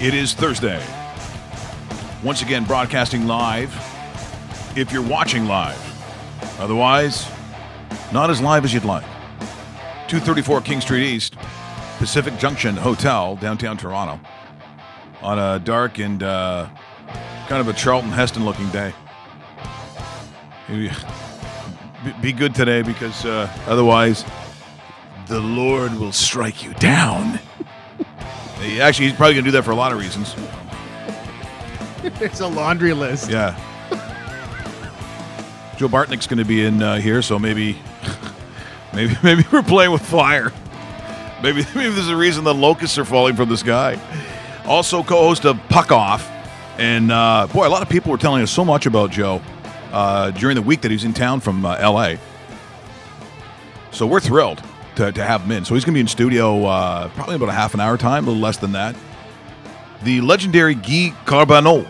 It is Thursday. Once again, broadcasting live. If you're watching live. Otherwise, not as live as you'd like. 234 King Street East, Pacific Junction Hotel, downtown Toronto. On a dark and kind of a Charlton Heston looking day. Be good today because otherwise the Lord will strike you down. Actually, he's probably going to do that for a lot of reasons. It's a laundry list. Yeah. Joe Bartnick's going to be in here, so maybe we're playing with fire. Maybe there's a reason the locusts are falling from the sky. Also, co-host of Puck Off. And, boy, a lot of people were telling us so much about Joe during the week that he was in town from L.A. So we're thrilled to have him in. So he's going to be in studio probably about a half an hour time, a little less than that. The legendary Guy Carbonneau.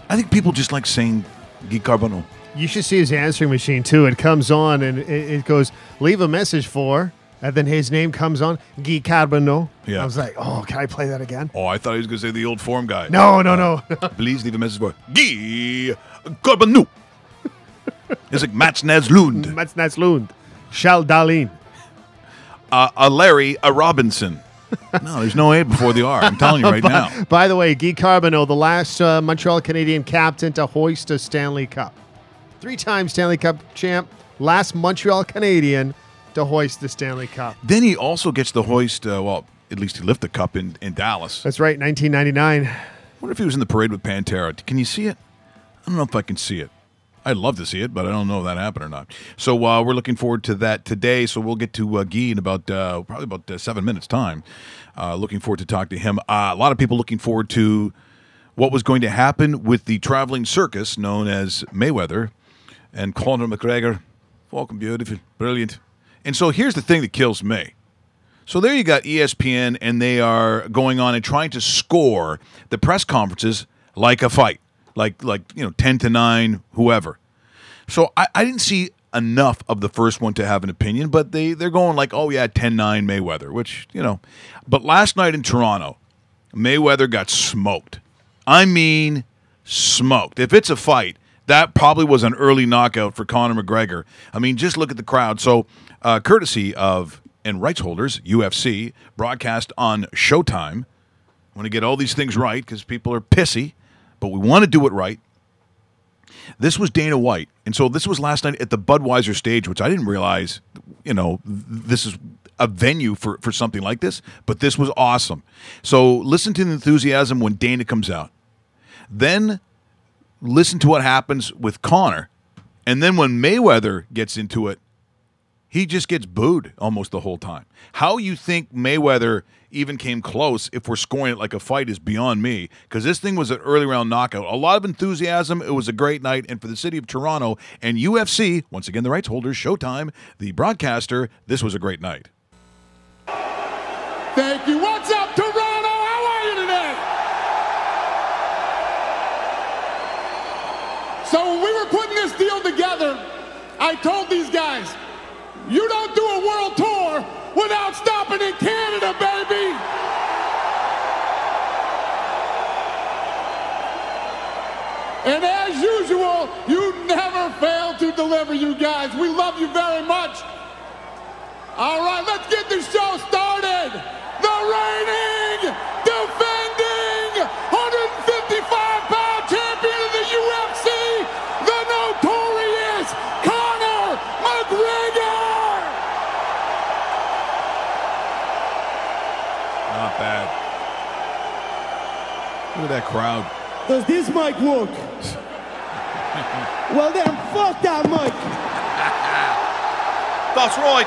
I think people just like saying Guy Carbonneau. You should see his answering machine, too. It comes on, and it goes, leave a message for, and then his name comes on, Guy Carbonneau. Yeah. I was like, oh, can I play that again? Oh, I thought he was going to say the old form guy. No. Please leave a message for Guy Carbonneau. It's like Mats Naslund. Mats Naslund. Charles Darlene. A Larry, a Robinson. No, there's no A before the R. I'm telling you right now. By the way, Guy Carbonneau, the last Montreal Canadian captain to hoist a Stanley Cup. 3-time Stanley Cup champ, last Montreal Canadian to hoist the Stanley Cup. Then he also gets the hoist, well, at least he lifted the cup in Dallas. That's right, 1999. I wonder if he was in the parade with Pantera. Can you see it? I don't know if I can see it. I'd love to see it, but I don't know if that happened or not. So we're looking forward to that today. So we'll get to Guy in about probably about 7 minutes' time. Looking forward to talk to him. A lot of people looking forward to what was going to happen with the traveling circus known as Mayweather and Conor McGregor. Fucking beautiful, brilliant. And so here's the thing that kills me. So there you got ESPN, and they are going on and trying to score the press conferences like a fight. Like 10-9, whoever. So I didn't see enough of the first one to have an opinion, but they're going like, oh yeah, 10-9 Mayweather, which, But last night in Toronto, Mayweather got smoked. I mean, smoked. If it's a fight, that probably was an early knockout for Conor McGregor. I mean, just look at the crowd. So, courtesy of, and rights holders, UFC, broadcast on Showtime. I want to get all these things right because people are pissy. But we want to do it right. This was Dana White. And so this was last night at the Budweiser stage, which I didn't realize, this is a venue for something like this. But this was awesome. So listen to the enthusiasm when Dana comes out. Then listen to what happens with Conor. And then when Mayweather gets into it, he just gets booed almost the whole time. How you think Mayweather even came close if we're scoring it like a fight is beyond me, because this thing was an early round knockout. A lot of enthusiasm. It was a great night. And for the city of Toronto and UFC, once again, the rights holders, Showtime, the broadcaster, this was a great night. Thank you. What's up, Toronto? How are you today? So when we were putting this deal together, I told these guys, you don't do a world tour without stopping in Canada, baby! And as usual, you never fail to deliver, you guys. We love you very much. All right, let's get the show started. The reigning, defending, 155-pound champion of the UFC, the notorious Conor McGregor! Not bad. Look at that crowd. Does this mic work? Well then, fuck that mic. That's right.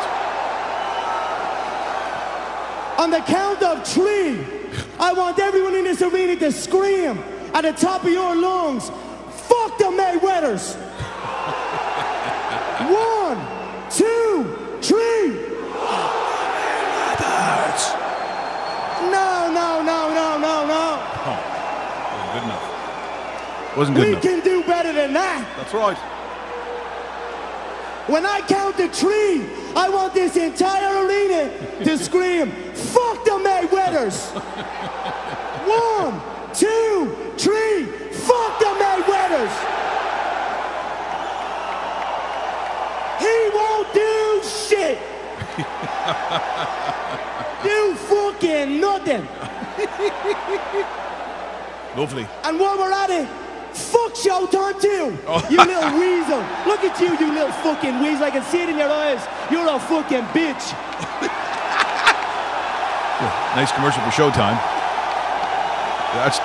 On the count of 3, I want everyone in this arena to scream at the top of your lungs, fuck the Mayweathers. 1, 2, 3. No, no, no, no, no, no. Oh, wasn't good enough. Wasn't good We enough. can do better than that. That's right. When I count to 3, I want this entire arena to scream, fuck the Mayweathers. 1, 2, 3, fuck the Mayweathers. He won't do shit. Do fucking nothing. Lovely. And while we're at it, fuck Showtime too. You little weasel. Look at you, you little fucking weasel. I can see it in your eyes. You're a fucking bitch. Nice commercial for Showtime.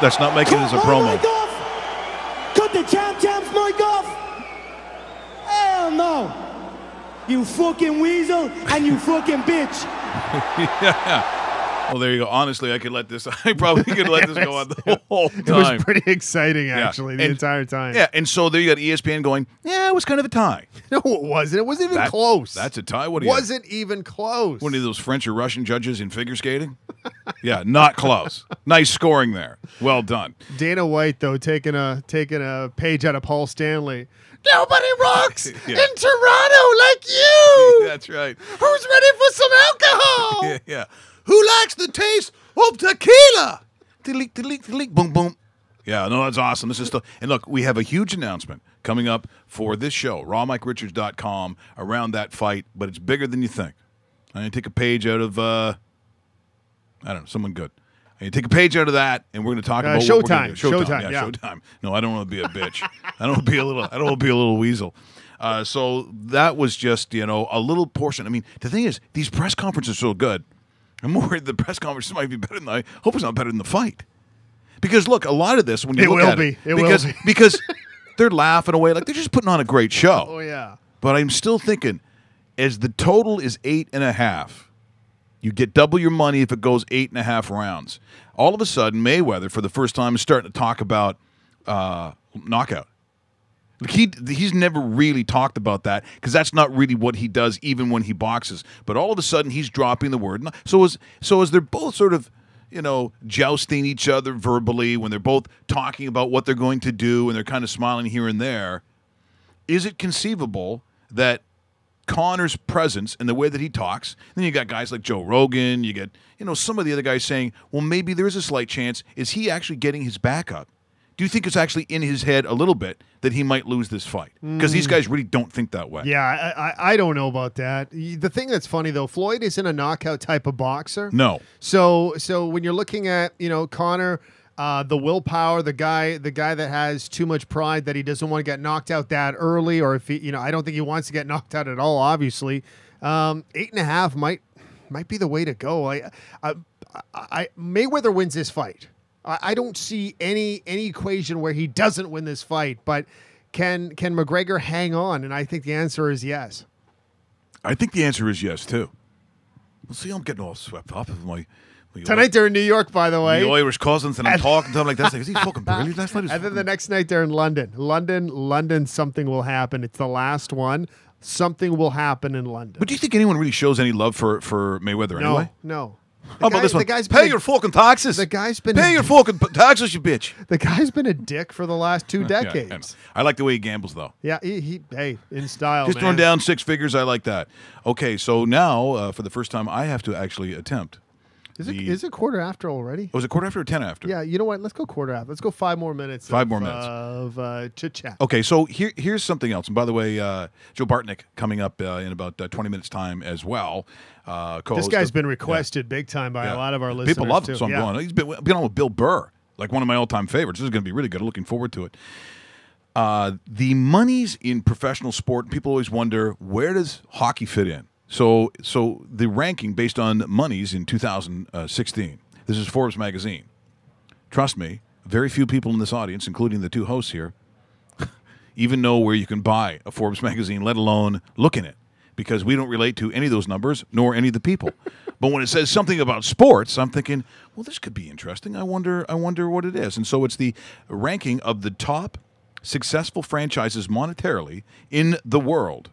That's not making it as a Cut my promo. mic off. Cut the champ's mic off. Hell no. You fucking weasel and you fucking bitch. Yeah. Well, there you go. Honestly, I could let this. I probably could let this go on the whole time. It was pretty exciting, actually, the And- entire time. Yeah, and so there you got ESPN going. Yeah, it was kind of a tie. No, it wasn't. It wasn't even close. That's a tie. What do you? Wasn't even close. One of those French or Russian judges in figure skating? Yeah, not close. Nice scoring there. Well done. Dana White, though, taking a page out of Paul Stanley. Nobody rocks Yeah. in Toronto like you. That's right. Who's ready for some alcohol? Yeah, yeah. Who likes the taste of tequila? Tiddly, tiddly, tiddly, boom, boom. Yeah, no, that's awesome. This is still, and look, we have a huge announcement coming up for this show, rawmike.richards.com, around that fight, but it's bigger than you think. I'm going to take a page out of, I don't know, someone good. I'm going to take a page out of that, and we're going to talk about what we're going to do. Showtime, yeah. Showtime. No, I don't want to be a bitch. I don't want to be a little weasel. So that was just, a little portion. I mean, the thing is, these press conferences are so good. I'm worried the press conferences might be better than I hope it's not better than the fight. Because look, a lot of this when you It look will at be. it, It will because be. because they're laughing away like they're just putting on a great show. Oh, yeah. But I'm still thinking, as the total is 8.5, you get double your money if it goes 8.5 rounds. All of a sudden, Mayweather, for the first time, is starting to talk about knockout. Like he's never really talked about that because that's not really what he does, even when he boxes. But all of a sudden, he's dropping the word. So as they're both sort of, jousting each other verbally, when they're both talking about what they're going to do, and they're kind of smiling here and there, is it conceivable that Conor's presence and the way that he talks, then you got guys like Joe Rogan, you get, some of the other guys saying, well, maybe there is a slight chance. Is he actually getting his back up? Do you think it's actually in his head a little bit that he might lose this fight? Because these guys really don't think that way. Yeah, I don't know about that. The thing that's funny, though, Floyd isn't a knockout type of boxer. No. So when you're looking at, Conor, the willpower, the guy that has too much pride that he doesn't want to get knocked out that early, or if he, I don't think he wants to get knocked out at all, obviously. 8.5 might be the way to go. Mayweather wins this fight. I don't see any equation where he doesn't win this fight, but can McGregor hang on? And I think the answer is yes. I think the answer is yes, too. Well, see, I'm getting all swept up with my Tonight they're in New York, by the way. the Irish cousins, and I'm talking to them like this. Like, is he fucking brilliant last night? And then the next night they're in London. London, something will happen. It's the last one. Something will happen in London. But do you think anyone really shows any love for Mayweather anyway? No. How about this one? The guy's Pay been your fucking taxes. the guy's been Pay your fucking taxes, you bitch. the guy's been a dick for the last 2 Yeah, I know. decades. I like the way he gambles, though. Yeah, he in style. Just man. throwing down 6 figures. I like that. Okay, so now for the first time, I have to actually attempt. Is it quarter after already? Was it quarter after or 10 after? Yeah, you know what? Let's go quarter after. Let's go 5 more minutes. 5 more minutes. of chit chat. Okay, so here's something else. And by the way, Joe Bartnick coming up in about 20 minutes' time as well. This guy's been requested big time by a lot of our listeners. People love him, too. so I'm Yeah. going. He's been on with Bill Burr, like one of my all-time favorites. This is going to be really good. I'm looking forward to it. The monies in professional sport, people always wonder, where does hockey fit in? So the ranking based on monies in 2016. This is Forbes magazine. Trust me, very few people in this audience, including the 2 hosts here, even know where you can buy a Forbes magazine, let alone look in it, because we don't relate to any of those numbers, nor any of the people. But when it says something about sports, I'm thinking, well, this could be interesting. I wonder what it is. And so it's the ranking of the top successful franchises monetarily in the world.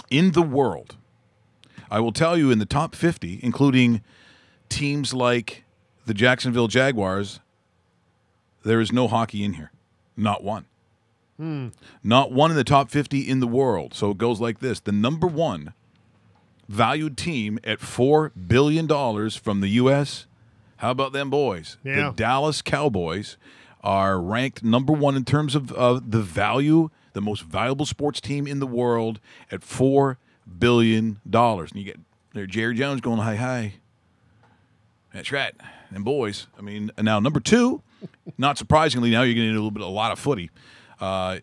in the world. I will tell you, in the top 50, including teams like the Jacksonville Jaguars, there is no hockey in here. Not one. Not one in the top 50 in the world. So it goes like this. The number one valued team at $4 billion from the U.S., how about them boys? Yeah. The Dallas Cowboys are ranked number one in terms of the value, the most valuable sports team in the world at $4 billion. And you get there, Jerry Jones going, hi, hi. That's right. And boys, I mean, now number two, not surprisingly, now you're getting a lot of footy.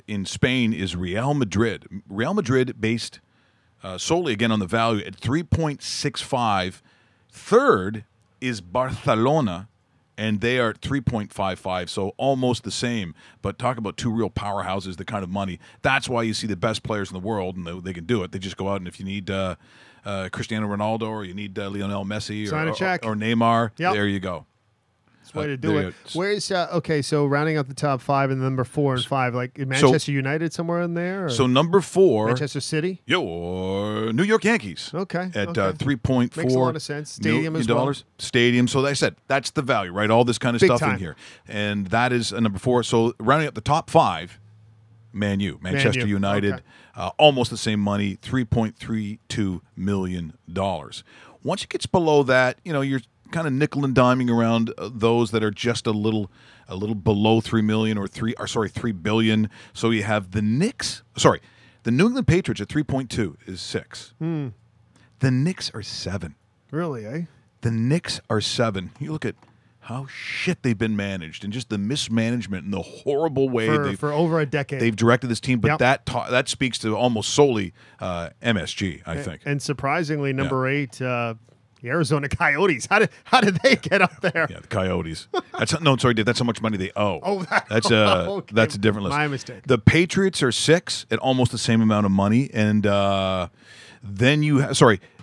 In Spain is Real Madrid. Real Madrid based solely again on the value at 3.65. Third is Barcelona, and they are at 3.55, so almost the same. But talk about two real powerhouses, the kind of money. That's why you see the best players in the world, and they can do it. They just go out, and if you need Cristiano Ronaldo or you need Lionel Messi or Neymar, there you go. Way to do it. Where's okay? So rounding out the top five and number 4 and 5, like Manchester United somewhere in there. Or? So number 4, Manchester City. New York Yankees. Okay. At 3.4 makes a lot of sense. Stadium as well. Stadium. So like I said, that's the value, right? All this kind of stuff in here, and that is number 4. So rounding up the top 5, Manchester United, almost the same money, $3.32 million. Once it gets below that, you're kind of nickel and diming around those that are just a little below 3 million or 3 billion. So you have the the New England Patriots at 3.2 is 6. The Knicks are 7. Really, eh? The Knicks are 7. You look at how shit they've been managed and just the mismanagement and the horrible way for over a decade they've directed this team. But that speaks to almost solely MSG, I think. And surprisingly, number 8. The Arizona Coyotes. How did they get up there? Yeah, the Coyotes. That's how much money they owe. That's a different list. My mistake. The Patriots are 6 at almost the same amount of money, and then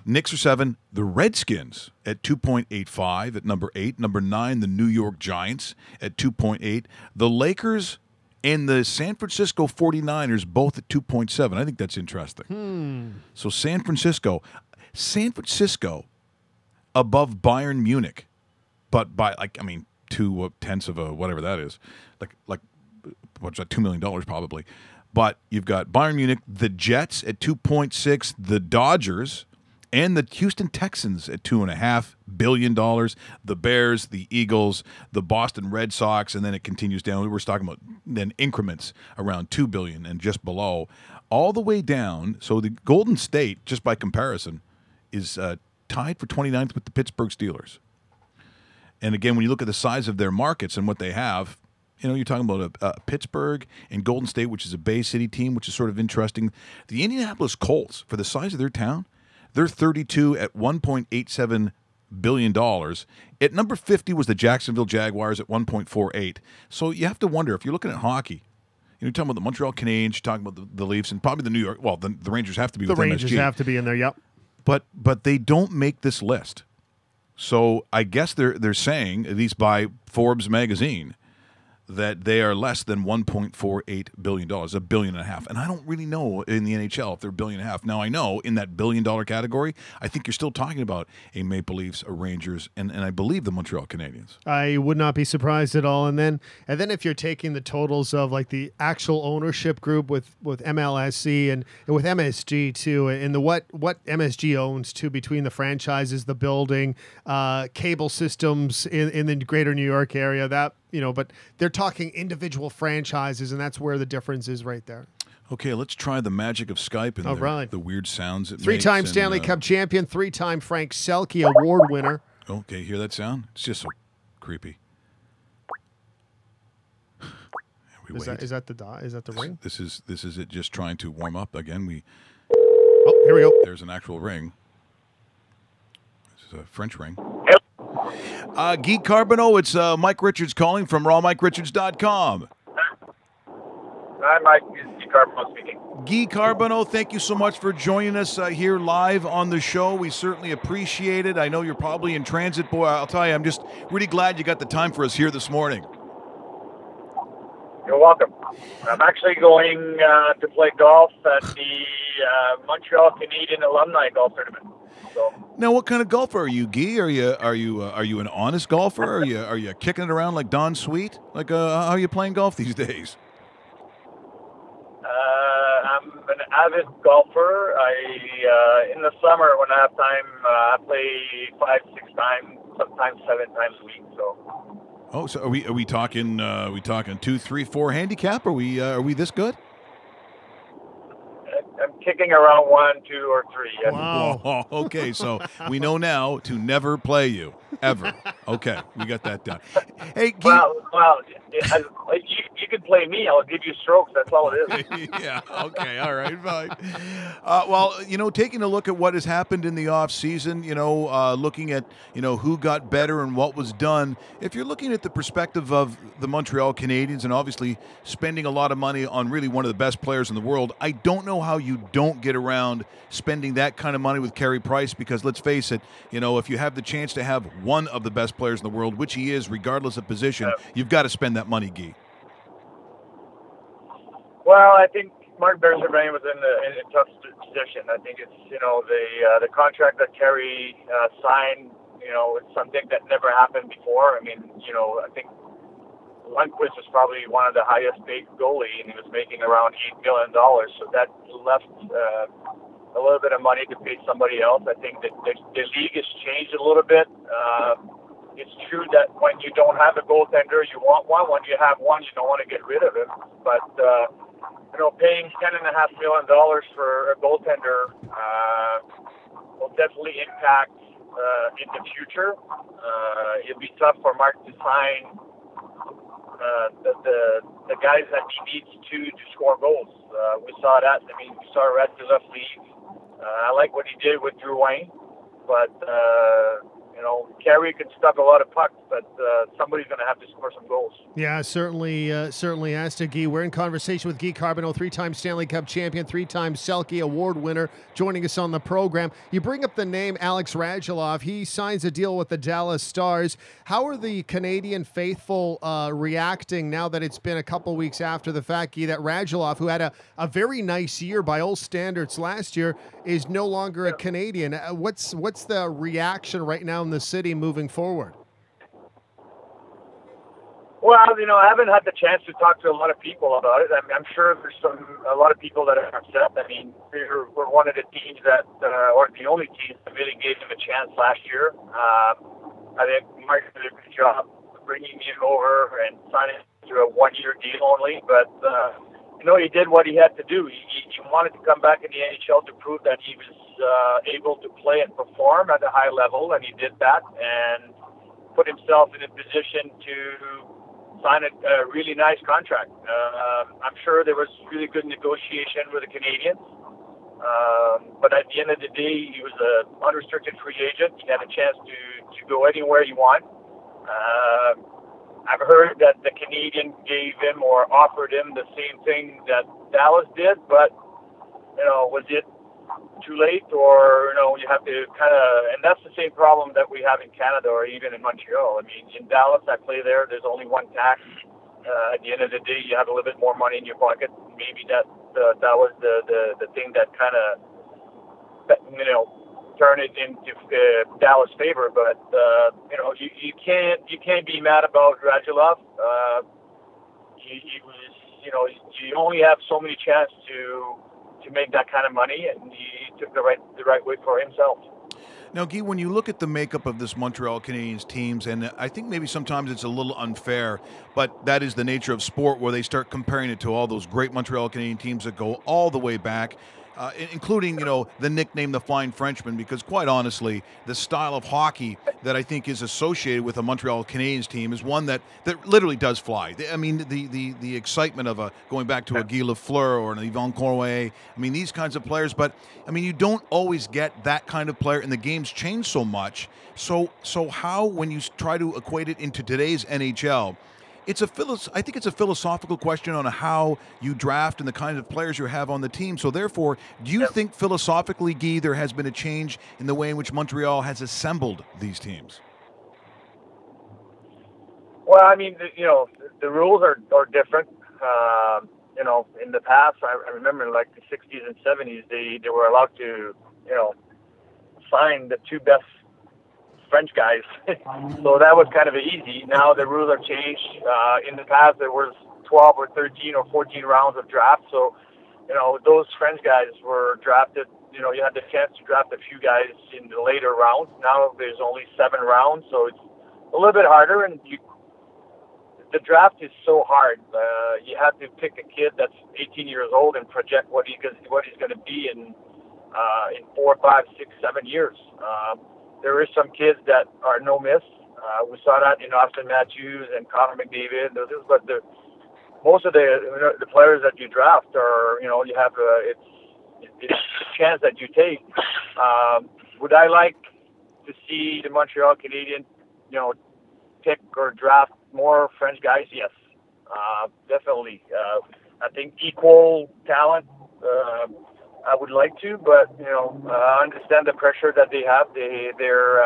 Knicks are 7. The Redskins at 2.85 at number 8. Number 9, the New York Giants at 2.8. The Lakers and the San Francisco 49ers both at 2.7. I think that's interesting. So San Francisco above Bayern Munich, but by 2/10 of whatever that is, like what's that, $2 million probably. But you've got Bayern Munich, the Jets at 2.6, the Dodgers, and the Houston Texans at $2.5 billion. The Bears, the Eagles, the Boston Red Sox, and then it continues down. We're talking about then increments around $2 billion and just below, all the way down. So the Golden State, just by comparison, is tied for 29th with the Pittsburgh Steelers. And again, when you look at the size of their markets and what they have, you're talking about Pittsburgh and Golden State, which is a Bay City team, which is sort of interesting. The Indianapolis Colts, for the size of their town, they're 32 at $1.87 billion. At number 50 was the Jacksonville Jaguars at 1.48. So you have to wonder, if you're looking at hockey, you're talking about the Montreal Canadiens, you're talking about the Leafs, and probably the New York. Well, the Rangers have to be with MSG. The Rangers have to be in there, yep. But they don't make this list. So I guess they're saying, at least by Forbes magazine, that they are less than $1.48 billion, $1.5 billion. And I don't really know in the NHL if they're $1.5 billion. Now, I know in that $1 billion category, I think you're still talking about a Maple Leafs, a Rangers, and I believe the Montreal Canadiens. I would not be surprised at all. And then if you're taking the totals of like the actual ownership group with MLSE and with MSG too, and the what MSG owns too, between the franchises, the building, cable systems in the greater New York area, that, but they're talking individual franchises, and that's where the difference is right there. Okay, let's try the magic of Skype and the weird sounds it makes. 3-time Stanley Cup champion, 3-time Frank Selke Award winner. Okay, hear that sound? It's just so creepy. Is that the ring? This is it just trying to warm up again. Oh, here we go. There's an actual ring. This is a French ring. Guy Carbonneau, it's Mike Richards calling from rawmike.richards.com. Hi, Mike. It's Guy Carbonneau speaking. Guy Carbonneau, thank you so much for joining us here live on the show. We certainly appreciate it. I know you're probably in transit. Boy, I'll tell you, I'm just really glad you got the time for us here this morning. You're welcome. I'm actually going to play golf at the Montreal Canadian Alumni Golf Tournament. So, Now, what kind of golfer are you, Guy? Are you an honest golfer? Are you kicking it around like Don Sweet? Like how are you playing golf these days? I'm an avid golfer. In the summer when I have time, I play 5-6 times, sometimes 7 times a week. So. Oh, so are we talking 2, 3, 4 handicap? Are we this good? I'm kicking around 1, 2, or 3. Yes. Wow. Oh, okay, so we know now to never play you ever. Okay, we got that done. Hey, Guy. Well, you can play me. I'll give you strokes. That's all it is. Yeah, okay, all right, fine. Well, taking a look at what has happened in the off season, looking at, who got better and what was done, if you're looking at the perspective of the Montreal Canadiens and obviously spending a lot of money on really one of the best players in the world, I don't know how you don't get around spending that kind of money with Carey Price, because let's face it, if you have the chance to have one of the best players in the world, which he is, regardless of position, you've got to spend that money, Guy. Well, I think Mark Bergevin was in a tough position. I think it's the contract that Carey signed. It's something that never happened before. I mean, I think Lundqvist was probably one of the highest paid goalie, and he was making around $8 million. So that left a little bit of money to pay somebody else. I think that the league has changed a little bit. It's true that when you don't have a goaltender, you want one. When you have one, you don't want to get rid of him. But paying $10.5 million for a goaltender will definitely impact in the future. It'll be tough for Mark to sign the guys that he needs to score goals. We saw that. I mean, we saw Radulov leave. I like what he did with Drew Wayne, but Carey could stop a lot of pucks, but somebody's going to have to score some goals. Yeah, certainly has to, Guy. We're in conversation with Guy Carbonneau, 3-time Stanley Cup champion, 3-time Selke Award winner, joining us on the program. You bring up the name Alex Radulov. He signs a deal with the Dallas Stars. How are the Canadian faithful reacting now that it's been a couple weeks after the fact, Guy, that Radulov, who had a very nice year by all standards last year, is no longer a Canadian? What's the reaction right now in the city moving forward? Well, I haven't had the chance to talk to a lot of people about it. I'm sure there's a lot of people that are upset. I mean, we're one of the teams that, or the only team that really gave him a chance last year. I think Mark did a good job bringing him over and signing to a 1-year deal only. But, he did what he had to do. He wanted to come back in the NHL to prove that he was able to play and perform at a high level, and he did that and put himself in a position to sign a really nice contract. I'm sure there was really good negotiation with the Canadians, but at the end of the day, he was an unrestricted free agent. He had a chance to go anywhere he wanted. I've heard that the Canadian gave him or offered him the same thing that Dallas did, but was it too late, or you have to and that's the same problem that we have in Canada or even in Montreal. I mean, in Dallas, I play there. There's only one tax. At the end of the day, you have a little bit more money in your pocket. Maybe that was the thing that turned it into Dallas' favor. But you can't be mad about Radulov. He was you only have so many chances to make that kind of money, and he took the right way for himself. Now, Guy, when you look at the makeup of this Montreal Canadiens teams, and I think maybe sometimes it's a little unfair, but that is the nature of sport, where they start comparing it to all those great Montreal Canadiens teams that go all the way back, including, the nickname the Flying Frenchman, because quite honestly, the style of hockey that I think is associated with a Montreal Canadiens team is one that literally does fly. I mean, the excitement of going back to a Guy Lafleur or an Yvan Cournoyer, I mean, these kinds of players, but I mean, you don't always get that kind of player, and the game's changed so much. So how, when you try to equate it into today's NHL, I think it's a philosophical question on how you draft and the kind of players you have on the team. So therefore, do you think philosophically, Guy, there has been a change in the way in which Montreal has assembled these teams? Well, I mean, the rules are different. You know, in the past, I remember like the 60s and 70s, they were allowed to, you know, sign the two best French guys. So that was kind of easy. Now the rules have changed. In the past, there was 12 or 13 or 14 rounds of draft. So, you know, those French guys were drafted. You know, you had the chance to draft a few guys in the later rounds. Now there's only 7 rounds, so it's a little bit harder. And the draft is so hard. You have to pick a kid that's 18 years old and project what he's going to be in 4, 5, 6, 7 years. There is some kids that are no miss. We saw that in Austin Matthews and Connor McDavid. But most of the players that you draft are, you know, you have it's a chance that you take. Would I like to see the Montreal Canadiens, you know, pick or draft more French guys? Yes, definitely. I think equal talent. I would like to, but you know, I understand the pressure that they have. They're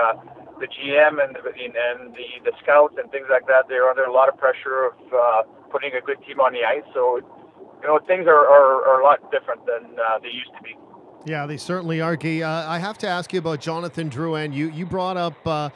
the GM and the scouts and things like that. They're under a lot of pressure of putting a good team on the ice. So, you know, things are a lot different than they used to be. Yeah, they certainly are, Guy. I have to ask you about Jonathan Drouin. You brought up,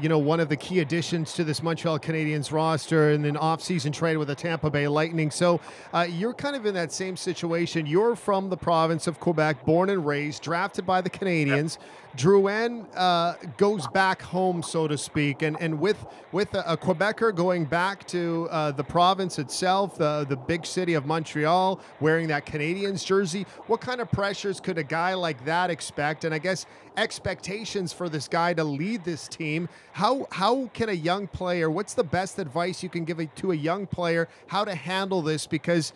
you know, one of the key additions to this Montreal Canadiens roster in an off-season trade with the Tampa Bay Lightning. So you're kind of in that same situation. You're from the province of Quebec, born and raised, drafted by the Canadiens. Yep. Drouin goes back home, so to speak, and with a Quebecer going back to the province itself, the big city of Montreal, wearing that Canadiens jersey, what kind of pressures could a guy like that expect? And I guess expectations for this guy to lead this team. How can a young player? What's the best advice you can give to a young player how to handle this? Because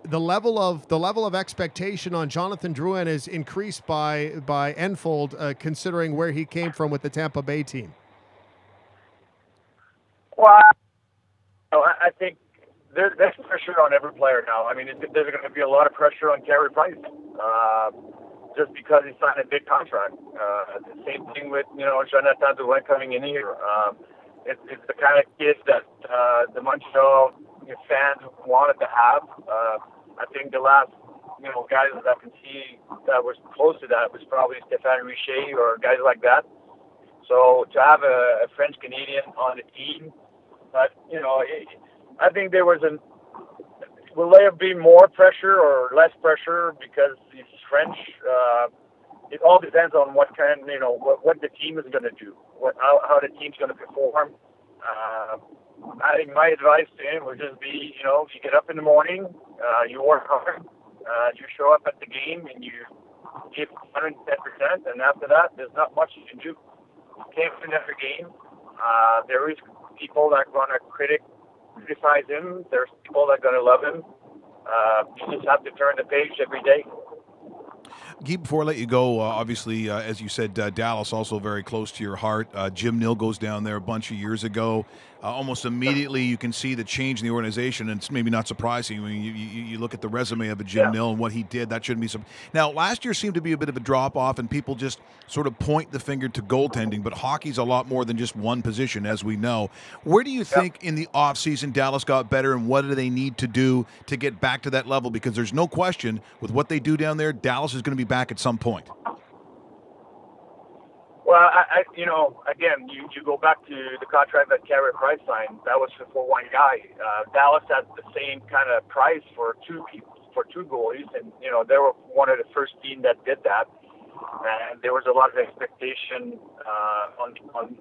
the level of expectation on Jonathan Drouin is increased by Enfold, considering where he came from with the Tampa Bay team. Well, I think there's pressure on every player now. I mean, there's going to be a lot of pressure on Carey Price, just because he signed a big contract. The same thing with, you know, Jonathan Drouin coming in here. It's the kind of kid that the Montreal fans wanted to have. I think the last, you know, guys that I can see that was close to that was probably Stéphane Richer or guys like that. So to have a French Canadian on the team, but you know, I think there was will there be more pressure or less pressure because he's French? It all depends on what kind, you know, what the team is going to do, how the team's going to perform. I think my advice to him would just be, you know, you get up in the morning, you work hard, you show up at the game, and you give 110%, and after that, there's not much you can do. You can't win every game. There is people that are going to criticize him. There's people that are going to love him. You just have to turn the page every day. Guy, before I let you go, obviously, as you said, Dallas also very close to your heart. Jim Nill goes down there a bunch of years ago. Almost immediately, you can see the change in the organization, and it's maybe not surprising when you look at the resume of a Jim Nill and what he did. That shouldn't be some. Now, last year seemed to be a bit of a drop-off, and people just sort of point the finger to goaltending, but hockey's a lot more than just one position, as we know. Where do you think in the offseason Dallas got better, and what do they need to do to get back to that level? Because there's no question, with what they do down there, Dallas is going to be back at some point. Well, I you know, again, you go back to the contract that Carey Price signed. That was for one guy. Dallas had the same kind of price for two goalies, and you know they were one of the first team that did that. And there was a lot of expectation on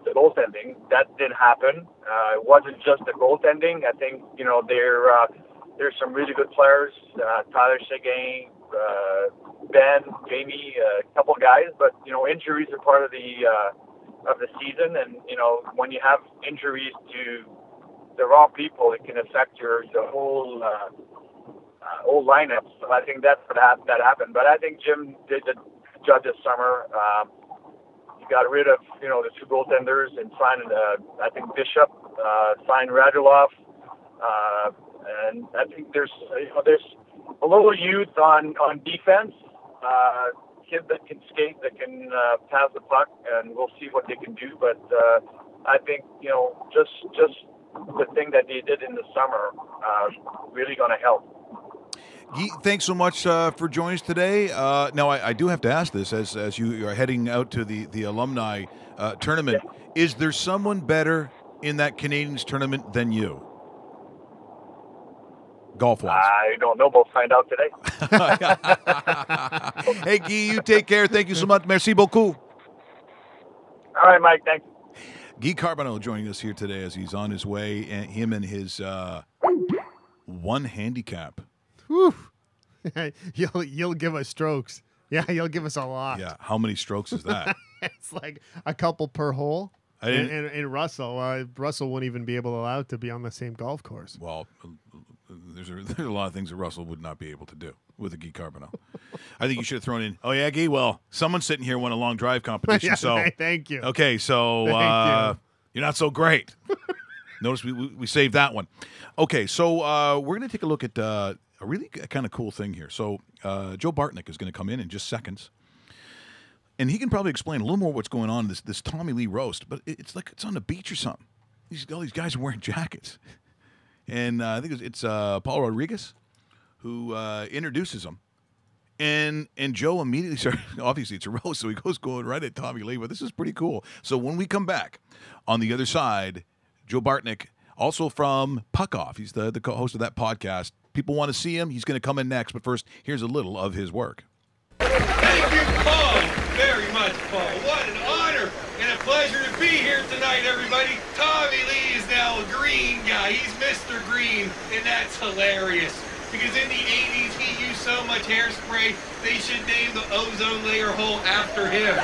the goaltending. That didn't happen. It wasn't just the goaltending. I think you know there's some really good players. Tyler Seguin, Ben, Jamie, a couple guys, but you know injuries are part of the season, and you know when you have injuries to the wrong people, it can affect the whole lineup. So I think that's what happened. But I think Jim did the job this summer. He got rid of you know the two goaltenders and signed I think Bishop, signed Radulov, and I think there's a little youth on defense, kids that can skate, that can pass the puck, and we'll see what they can do. But I think you know just the thing that they did in the summer really going to help. Guy, thanks so much for joining us today. Now, I do have to ask this as you are heading out to the alumni tournament. Is there someone better in that Canadians tournament than you? Golf-wise. I don't know. We'll find out today. Hey, Guy, you take care. Thank you so much. Merci beaucoup. All right, Mike. Thanks. Guy Carbonneau joining us here today as he's on his way, and him and his one handicap. Whew. You'll give us strokes. Yeah, you'll give us a lot. Yeah, how many strokes is that? It's like a couple per hole. I didn't- And Russell, Russell wouldn't even be allowed to be on the same golf course. Well, there's a lot of things that Russell would not be able to do with a Guy Carbonneau. I think you should have thrown in, oh, yeah, Guy, well, someone sitting here won a long drive competition, Yeah, so. thank you. Okay, so Thank you're not so great. Notice we saved that one. Okay, so we're going to take a look at a really kind of cool thing here. So Joe Bartnick is going to come in just seconds. And he can probably explain a little more what's going on in this Tommy Lee roast, but it's like it's on the beach or something. All these guys are wearing jackets. And I think it's Paul Rodriguez who introduces him. And Joe immediately started, obviously it's a roast, so he goes going right at Tommy Lee, but this is pretty cool. So when we come back, on the other side, Joe Bartnick, also from Puck Off, he's the co-host of that podcast. People want to see him. He's going to come in next, but first, here's a little of his work. Thank you, Paul, very much, Paul. What an honor and a pleasure to be here tonight, everybody. Tommy Lee is now a green guy. He's Mr. Green, and that's hilarious. Because in the 80s, he used so much hairspray, they should name the ozone layer hole after him.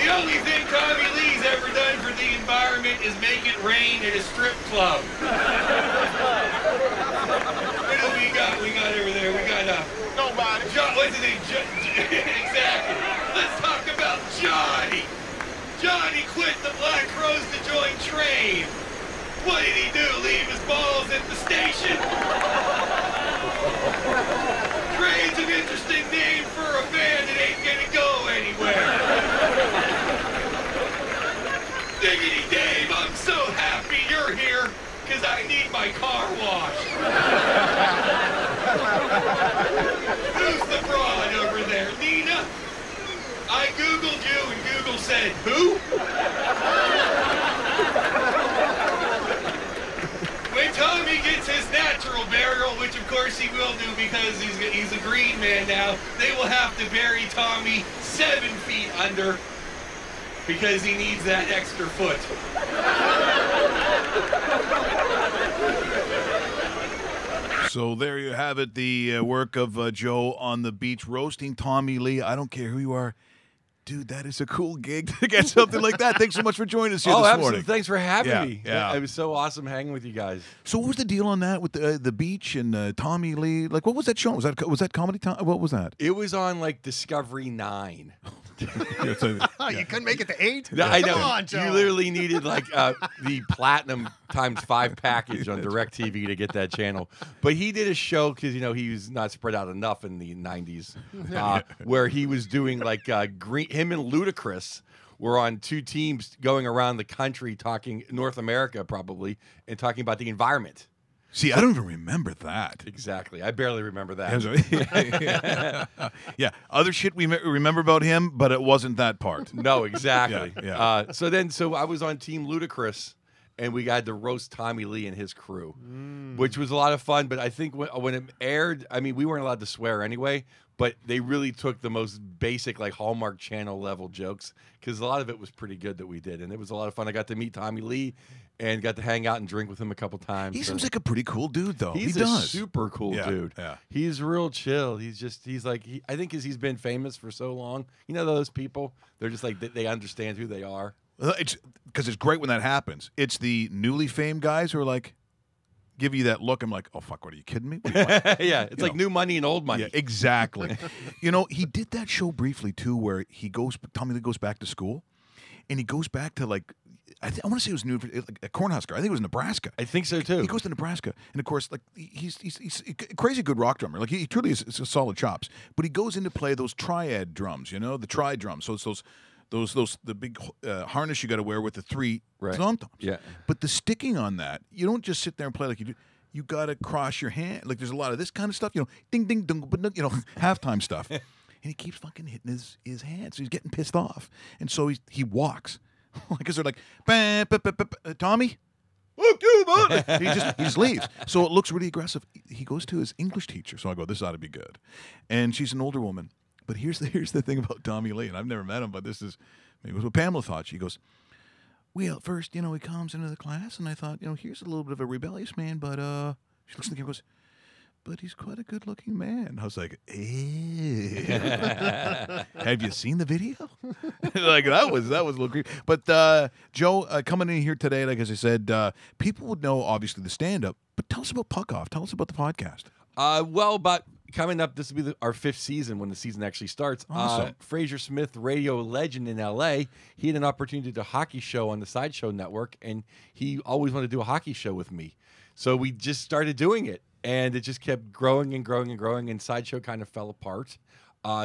The only thing Tommy Lee's ever done for the environment is make it rain at a strip club. What do we got? We got over there. We got nobody. What's his name? Exactly. Let's talk about Johnny. Johnny quit the Black Rose to join Train. What did he do? Leave his balls at the station? Train's an interesting name for a band that ain't gonna go anywhere. Diggity Dave, I'm so happy you're here, because I need my car washed. Who's the broad over there? Nina? I Googled you and Google said, who? When Tommy gets his natural burial, which of course he will do because he's a green man now, they will have to bury Tommy 7 feet under because he needs that extra foot. So there you have it, the work of Joe on the beach roasting Tommy Lee. I don't care who you are. Dude, that is a cool gig to get something like that. Thanks so much for joining us here this absolutely. morning. Thanks for having me. Yeah. It was so awesome hanging with you guys. So what was the deal on that with the beach and Tommy Lee? Like, what was that show? Was that Comedy Time? What was that? It was on like Discovery 9. You couldn't make it to 8? I know. Come on, Joe. You literally needed like the platinum ×5 package on DirecTV to get that channel. But he did a show because he was not spread out enough in the 90s, where he was doing like him and Ludacris were on 2 teams going around the country talking, North America probably, and talking about the environment. See, I don't even remember that. Exactly. I barely remember that. Yeah, other shit we remember about him, but it wasn't that part. No, exactly. Yeah. So I was on Team Ludacris, and we got to roast Tommy Lee and his crew, which was a lot of fun. But I think when it aired, I mean, we weren't allowed to swear anyway, but they really took the most basic, like Hallmark Channel level jokes, because a lot of it was pretty good that we did, and it was a lot of fun. I got to meet Tommy Lee and got to hang out and drink with him a couple times. He seems like a pretty cool dude, though. He's he a does. super cool dude. Yeah. He's real chill. I think because he's been famous for so long. You know those people? They're just like, they understand who they are. It's because it's great when that happens. It's the newly famed guys who are like, give you that look. I'm like, oh, fuck, what, are you kidding me? Yeah, it's like new money and old money. Yeah, exactly. He did that show briefly, too, where Tommy Lee goes back to school, and he goes back to, like, I want to say it was a Cornhusker. I think it was Nebraska. I think so, too. He goes to Nebraska, and of course, like he's a crazy good rock drummer. Like he truly is solid chops. But he goes in to play those triad drums, the tri drums. So it's those the big harness you got to wear with the 3 Right. tom-toms. Yeah. But the sticking on that, you don't just sit there and play like you do. You got to cross your hand. Like there's a lot of this kind of stuff, ding, ding, dung, halftime stuff. And he keeps fucking hitting his hands. So he's getting pissed off. And so he walks. Because they're like, "Bah, bah, bah, bah, bah, Tommy, look, you man." he just leaves. So it looks really aggressive. He goes to his English teacher. So I go, this ought to be good. And she's an older woman. But here's the thing about Tommy Lee, and I've never met him, but this is maybe what Pamela thought. She goes, well, first, he comes into the class, and I thought, here's a little bit of a rebellious man, but she looks at the kid and goes, but he's quite a good-looking man. I was like, have you seen the video? Like, that was a little creepy. But, Joe, coming in here today, like as I said, people would know, obviously, the stand-up, but tell us about Puck Off. Tell us about the podcast. But coming up, this will be our 5th season when the season actually starts. Awesome. Fraser Smith, radio legend in L.A., he had an opportunity to do a hockey show on the Sideshow Network, and he always wanted to do a hockey show with me. So we just started doing it, and it just kept growing and growing and growing, and Sideshow kind of fell apart.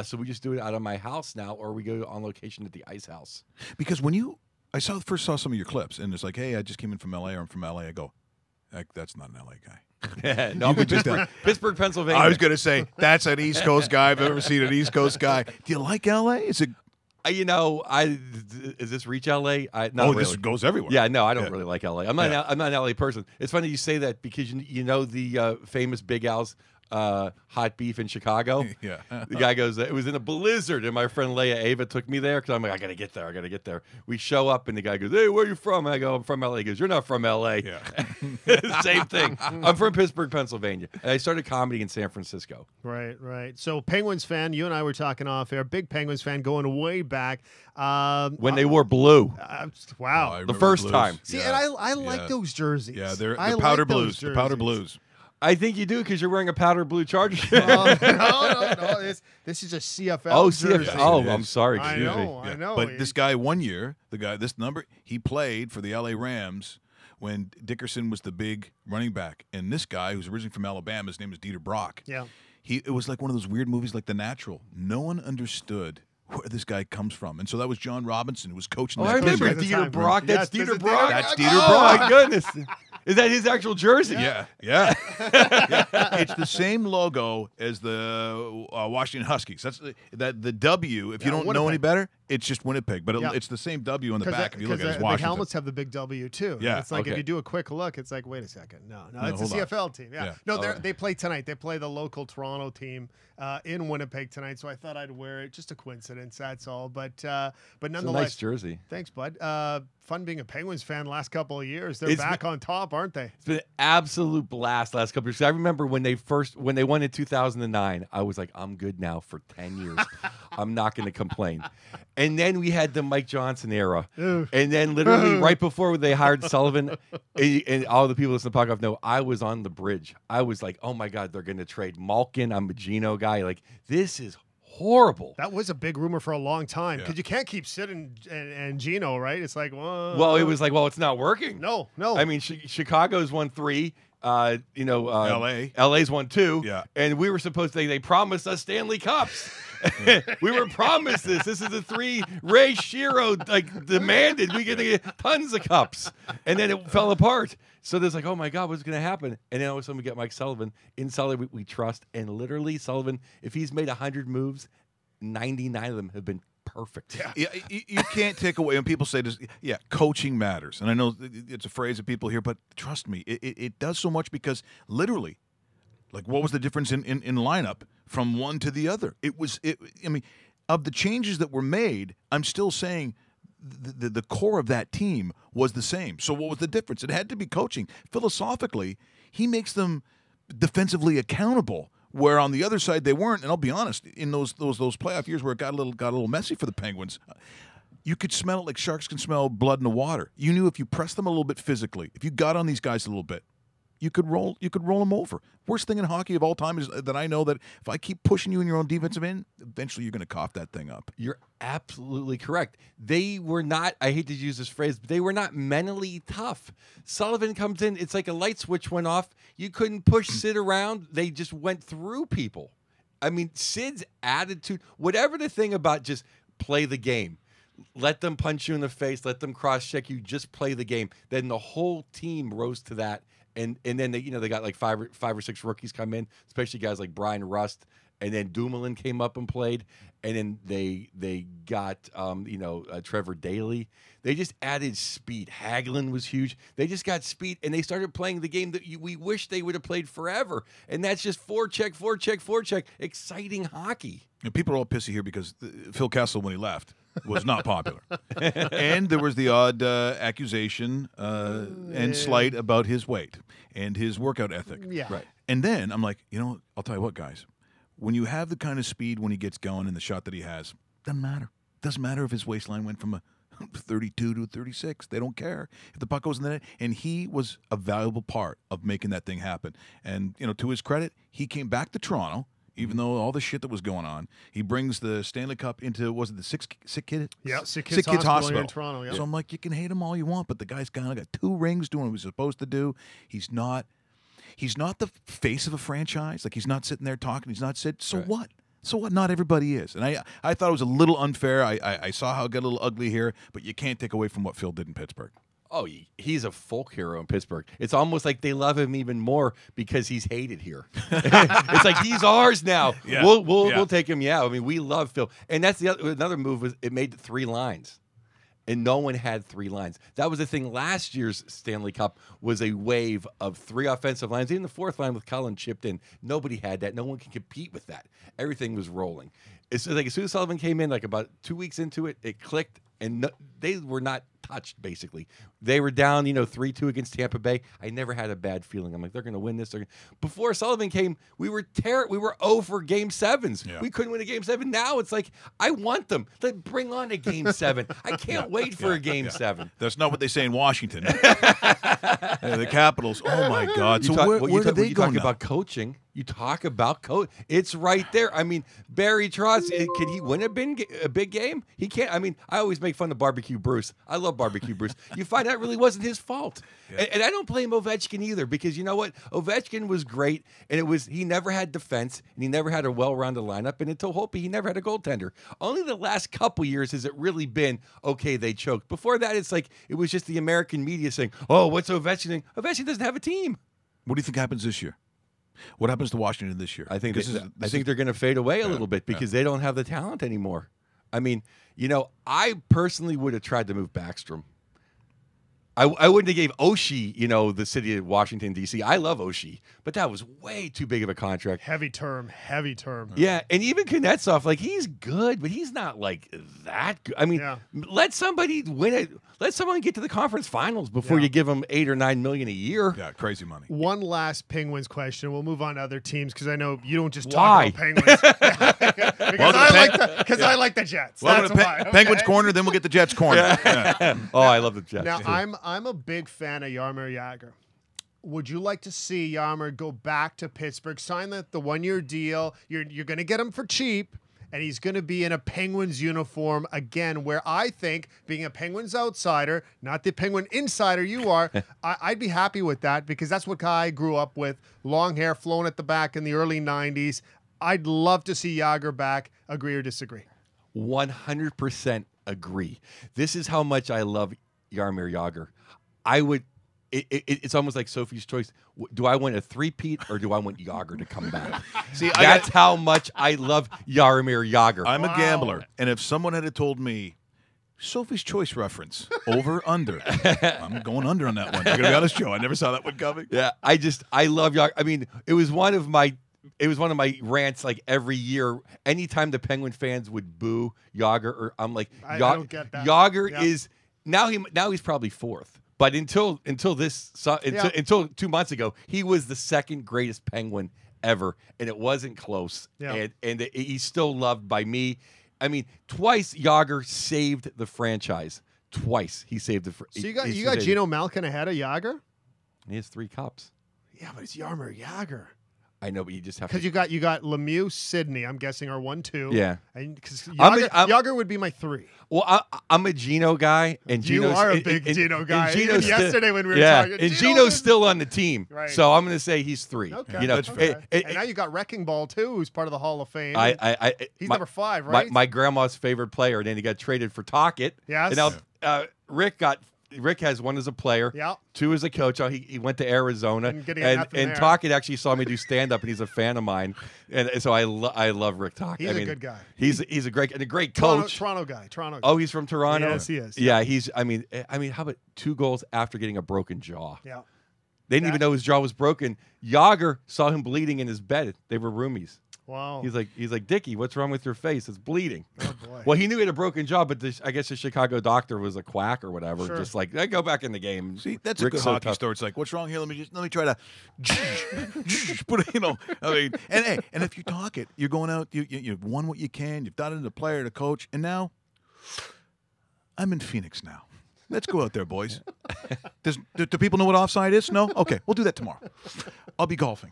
So we just do it out of my house now, or we go on location at the Ice House. Because I first saw some of your clips, and it's like, hey, I just came in from L.A., or I'm from L.A., I go, that's not an L.A. guy. No, I'm from Pittsburgh, Pennsylvania. I was going to say, that's an East Coast guy. I've ever seen an East Coast guy. Do you like L.A.? Is it? Is this Reach LA? Not Oh, really. this goes everywhere. Yeah, no, I don't really like LA. I'm not an LA person. It's funny you say that because you know the famous Big Al's hot beef in Chicago. Yeah. The guy goes, it was in a blizzard, and my friend Leia Ava took me there because I'm like, I gotta get there. We show up, and the guy goes, hey, where are you from? And I go, I'm from LA. He goes, you're not from LA. Yeah. Same thing. I'm from Pittsburgh, Pennsylvania, and I started comedy in San Francisco. Right. So Penguins fan, you and I were talking off air. Big Penguins fan going way back. When they wore blue. Wow. I The remember first Blues. time. See, Yeah. and I like those jerseys. Yeah, they're I the powder like those blues. The powder jerseys. blues. I think you do because you're wearing a powder blue Charger shirt. No. This is a CFL Oh, jersey. CFL. Oh, It I'm is. sorry. I Excuse me. know. I know. But this guy, one year, he played for the LA Rams when Dickerson was the big running back. And this guy, who's originally from Alabama, his name is Dieter Brock. Yeah. It was like one of those weird movies like The Natural. No one understood where this guy comes from. And so that was John Robinson, who was coaching Oh, that I remember team. at the Dieter time. Brock. Yes, That's this Dieter is Brock. That's Oh, Dieter Brock. my goodness. Is that his actual jersey? Yeah. It's the same logo as the Washington Huskies. That's the W. If you don't know any Winnipeg. better, it's just Winnipeg. But Yeah. it's the same W on the back if you look at it. It's the Washington. helmets have the big W too. Yeah, It's like if okay. you do a quick look, it's like, wait a second. No, it's a hold on. CFL team. Yeah. Yeah. No, All right. they play tonight. They play the local Toronto team in Winnipeg tonight. So I thought I'd wear it. Just a coincidence. That's all. But It's a nonetheless, nice jersey. thanks, bud. Fun being a Penguins fan last couple of years. They're It's back on top, aren't they? It's been an absolute blast last couple of years. I remember when they won in 2009, I was like, I'm good now for 10 years. I'm not going to complain. And then we had the Mike Johnson era. And then literally right before they hired Sullivan, and all the people listening to the podcast know, I was on the bridge. I was like, oh my God, they're going to trade Malkin. I'm a Gino guy. Like, this is horrible. That was a big rumor for a long time because Yeah. you can't keep sitting and Gino, right? It's like, Well, it was like, it's not working. no. I mean, Chicago's won 3. LA's won 2. Yeah. And we were supposed to, they promised us Stanley Cups. We were promised this. This is the 3 Ray Shero demanded. We get to get tons of cups. And then it fell apart. So there's like, oh my God, what's going to happen? And then all of a sudden we get Mike Sullivan. In Sullivan, we trust. And literally, Sullivan, if he's made 100 moves, 99 of them have been perfect. Yeah, you can't take away when people say this. Yeah, coaching matters, and I know it's a phrase that people hear, but trust me, it does so much because literally, like, what was the difference in lineup from one to the other? I mean, of the changes that were made, I'm still saying the core of that team was the same. So what was the difference? It had to be coaching. Philosophically, he makes them defensively accountable. Where on the other side they weren't, and I'll be honest, in those playoff years where it got a little messy for the Penguins, you could smell it like sharks can smell blood in the water. You knew if you pressed them a little bit physically, if you got on these guys a little bit, you could roll them over. Worst thing in hockey of all time is that I know that if I keep pushing you in your own defensive end, eventually you're going to cough that thing up. You're absolutely correct. They were not, I hate to use this phrase, but they were not mentally tough. Sullivan comes in, it's like a light switch went off. You couldn't push Sid around. They just went through people. I mean, Sid's attitude, whatever the thing about just play the game. let them punch you in the face, let them cross-check you, just play the game. Then the whole team rose to that, and then they got like five or six rookies come in, especially guys like Brian Rust, and then Dumoulin came up and played, and then they got Trevor Daley. They just added speed. Hagelin was huge. They just got speed, and they started playing the game that we wish they would have played forever. And that's just forecheck, exciting hockey. And people are all pissy here because Phil Kessel, when he left, was not popular. And there was the odd accusation and slight about his weight and his workout ethic. Yeah. Right. And then I'm like, I'll tell you what, guys. When you have the kind of speed when he gets going and the shot that he has, doesn't matter. Doesn't matter if his waistline went from a 32 to a 36. They don't care if the puck goes in the net. And he was a valuable part of making that thing happen. And, to his credit, he came back to Toronto, even though all the shit that was going on. He brings the Stanley Cup into, was it the Sick Kids? Yeah, Sick Kids Hospital here in Toronto. Yeah. So I'm like, you can hate him all you want, but the guy's kind of got 2 rings doing what he's supposed to do. He's not the face of a franchise. Like, he's not sitting there talking. He's not said, so what? So what? Not everybody is. And I thought it was a little unfair. I saw how it got a little ugly here, but you can't take away from what Phil did in Pittsburgh. Oh, he's a folk hero in Pittsburgh. It's almost like they love him even more because he's hated here. It's like he's ours now. Yeah. We'll take him. Yeah, I mean, we love Phil, and that's another move was it made 3 lines. And no one had 3 lines. That was the thing. Last year's Stanley Cup was a wave of 3 offensive lines. Even the 4th line with Cullen chipped in. Nobody had that. No one can compete with that. Everything was rolling. It's like as soon as Sullivan came in, like about 2 weeks into it, it clicked, and they were not touched, basically. They were down, 3-2 against Tampa Bay. I never had a bad feeling. I'm like, they're going to win this. Before Sullivan came, we were 0 for Game 7s. Yeah. We couldn't win a Game 7. Now it's like, I want them. Bring on a Game 7. I can't wait for a Game 7. That's not what they say in Washington. The Capitals, oh, my God. So where do they go talk now? about coaching. You talk about coach. It's right there. I mean, Barry Trotz, can he win a big game? He can't. I mean, I always make fun of Barbecue Bruce. I love Barbecue Bruce. You find out it really wasn't his fault. Yeah. And I don't blame Ovechkin either, because you know what? Ovechkin was great, and he never had defense, and he never had a well-rounded lineup, and until Hopi, he never had a goaltender. Only the last couple years has it really been, okay, they choked. Before that, it's like it was just the American media saying, oh, what's Ovechkin doing? Ovechkin doesn't have a team. What do you think happens this year? What happens to Washington this year? I think they're going to fade away a little bit because they don't have the talent anymore. I mean, I personally would have tried to move Backstrom. I wouldn't have gave Oshie, the city of Washington, D.C. I love Oshie, but that was way too big of a contract. Heavy term. Yeah, and even Kuznetsov, like, he's good, but he's not, like, that good. I mean, let somebody win it. Let someone get to the conference finals before you give them $8 or $9 million a year. Yeah, crazy money. One last Penguins question. We'll move on to other temes because I know you don't just talk about Penguins. Because I like the Jets. Welcome That's to why. Okay? Penguins corner, then we'll get the Jets corner. Yeah. Oh, I love the Jets. Now, I'm a big fan of Jaromir Jagr. Would you like to see Jaromir go back to Pittsburgh, sign the 1-year deal? You're going to get him for cheap, and he's going to be in a Penguins uniform again, where I think, being a Penguins outsider, not the Penguin insider you are, I'd be happy with that because that's what I grew up with, long hair flowing at the back in the early 90s. I'd love to see Jagr back. Agree or disagree? 100% agree. This is how much I love Jaromir Jagr. I would. It's almost like Sophie's Choice. Do I want a 3-peat or do I want Jagr to come back? See, that's how much I love Jaromir Jagr. I'm a gambler, and if someone had told me Sophie's Choice reference over under, I'm going under on that one. I'm gonna be honest, Joe. I never saw that one coming. Yeah, I love Jagr. I mean, it was one of my rants, like, every year. Anytime the Penguin fans would boo Jagr, or I'm like, I don't get that. Jagr is now he's probably 4th. But until 2 months ago, he was the 2nd greatest Penguin ever, and it wasn't close. Yeah. And he's still loved by me. I mean, twice Jagr saved the franchise. Twice he saved the franchise. So you got Gino Malkin ahead of Jagr? He has 3 cups. Yeah, but it's Jaromir Jagr. I know, but you just have Because to. you got Lemieux, Sydney, I'm guessing, are 1-2. Yeah. And because I'm- Yager would be my 3. Well, I'm a Gino guy, and You Gino's, are a big Gino guy. And Even Gino's yesterday when we were yeah, talking, and Gino Gino's is- still on the team, Right. so I'm going to say he's 3. Okay. You know, okay. And now you got Wrecking Ball, too, who's part of the Hall of Fame. He's my- number 5, right? My grandma's favorite player, and then he got traded for Tocchet. Yes. And now Rick has 1 as a player, Yeah. 2 as a coach. He went to Arizona, And getting and nothing there. Tocchet actually saw me do stand up, and he's a fan of mine, and so I love Rick Tocchet. He's a good guy. He's a great coach. Toronto guy. Oh, he's from Toronto. Yes, he is. Yeah, he's. I mean, how about 2 goals after getting a broken jaw? Yeah. They didn't even know his jaw was broken. Yager saw him bleeding in his bed. They were roomies. Wow. He's like, Dickie, what's wrong with your face? It's bleeding. Oh, boy. Well, he knew he had a broken jaw, but I guess the Chicago doctor was a quack or whatever. Sure. Just like, hey, go back in the game. See, that's Rick's a good so hockey tough. story. It's like, what's wrong here? Let me try to put it, I mean, and hey, and if you talk it, you're going out, you've won what you can, you've done it as a player, to coach, and now I'm in Phoenix now. Let's go out there, boys. Do people know what offside is? No? Okay, we'll do that tomorrow. I'll be golfing.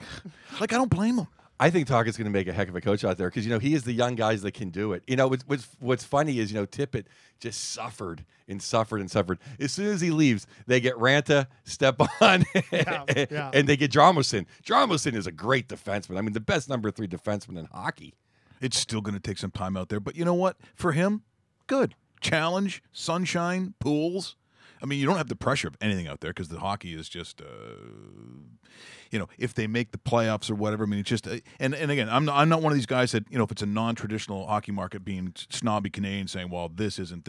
Like, I don't blame them. I think Tocchett's going to make a heck of a coach out there because he is the young guys that can do it. What's funny is Tippett just suffered and suffered and suffered. As soon as he leaves, they get Ranta, Stepan, yeah. and they get Jarmoson. Jarmoson is a great defenseman. I mean, the best number 3 defenseman in hockey. It's still going to take some time out there, but you know what? For him, good. Challenge, sunshine, pools. I mean, you don't have the pressure of anything out there because the hockey is just, if they make the playoffs or whatever. I mean, it's just, and again, I'm not one of these guys that, if it's a non-traditional hockey market, being snobby Canadian saying, well, this isn't.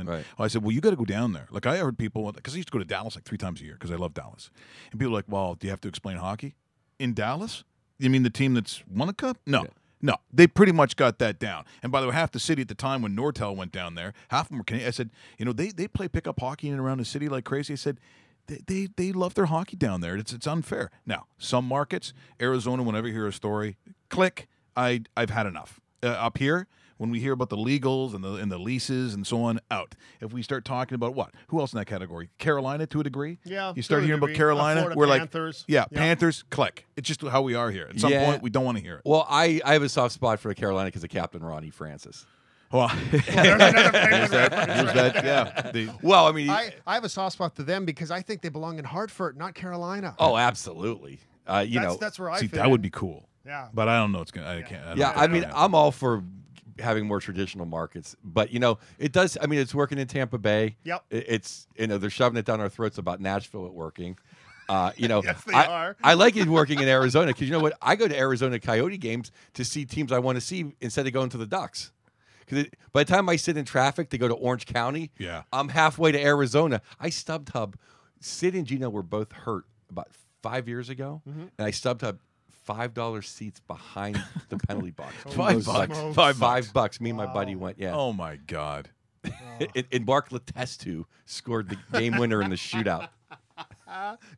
Right. I said, well, you got to go down there. Like, I heard people, because I used to go to Dallas like 3 times a year because I love Dallas. And people are like, well, do you have to explain hockey in Dallas? You mean the team that's won a cup? No. Yeah. No, they pretty much got that down. And by the way, half the city at the time when Nortel went down there, half of them were Canadian. I said, they play pickup hockey in and around the city like crazy. I said, they love their hockey down there. It's unfair. Now, some markets, Arizona, whenever you hear a story, click, I've had enough. Up here, when we hear about the legals and the leases and so on, out. If we start talking about what? Who else in that category? Carolina to a degree? Yeah, You start to a hearing about degree. Carolina, Florida we're Panthers. like, yeah, Yeah. Panthers, click. It's just how we are here. At some Yeah. point, we don't want to hear it. Well, I have a soft spot for Carolina because of Captain Ronnie Francis. Well, There's another Penguin reference. Here's that, yeah. Well, I mean, I have a soft spot to them because I think they belong in Hartford, not Carolina. oh, absolutely. That's where I See, fit that in. would be cool. Yeah. But I don't know. It's gonna. I can't. Yeah, don't know. I'm all for having more traditional markets, but it does. I mean, it's working in Tampa Bay. Yep. It's they're shoving it down our throats about Nashville at working. Yes, they are. I like it working in Arizona because you know what? I go to Arizona Coyote games to see teams I want to see instead of going to the Ducks. Because by the time I sit in traffic to go to Orange County, Yeah. I'm halfway to Arizona. I StubHub. Sid and Gino were both hurt about 5 years ago, and I StubHub $5 seats behind the penalty box. $5. $5. Me and my buddy went. Yeah. Oh my God. And Mark Letestu scored the game winner in the shootout.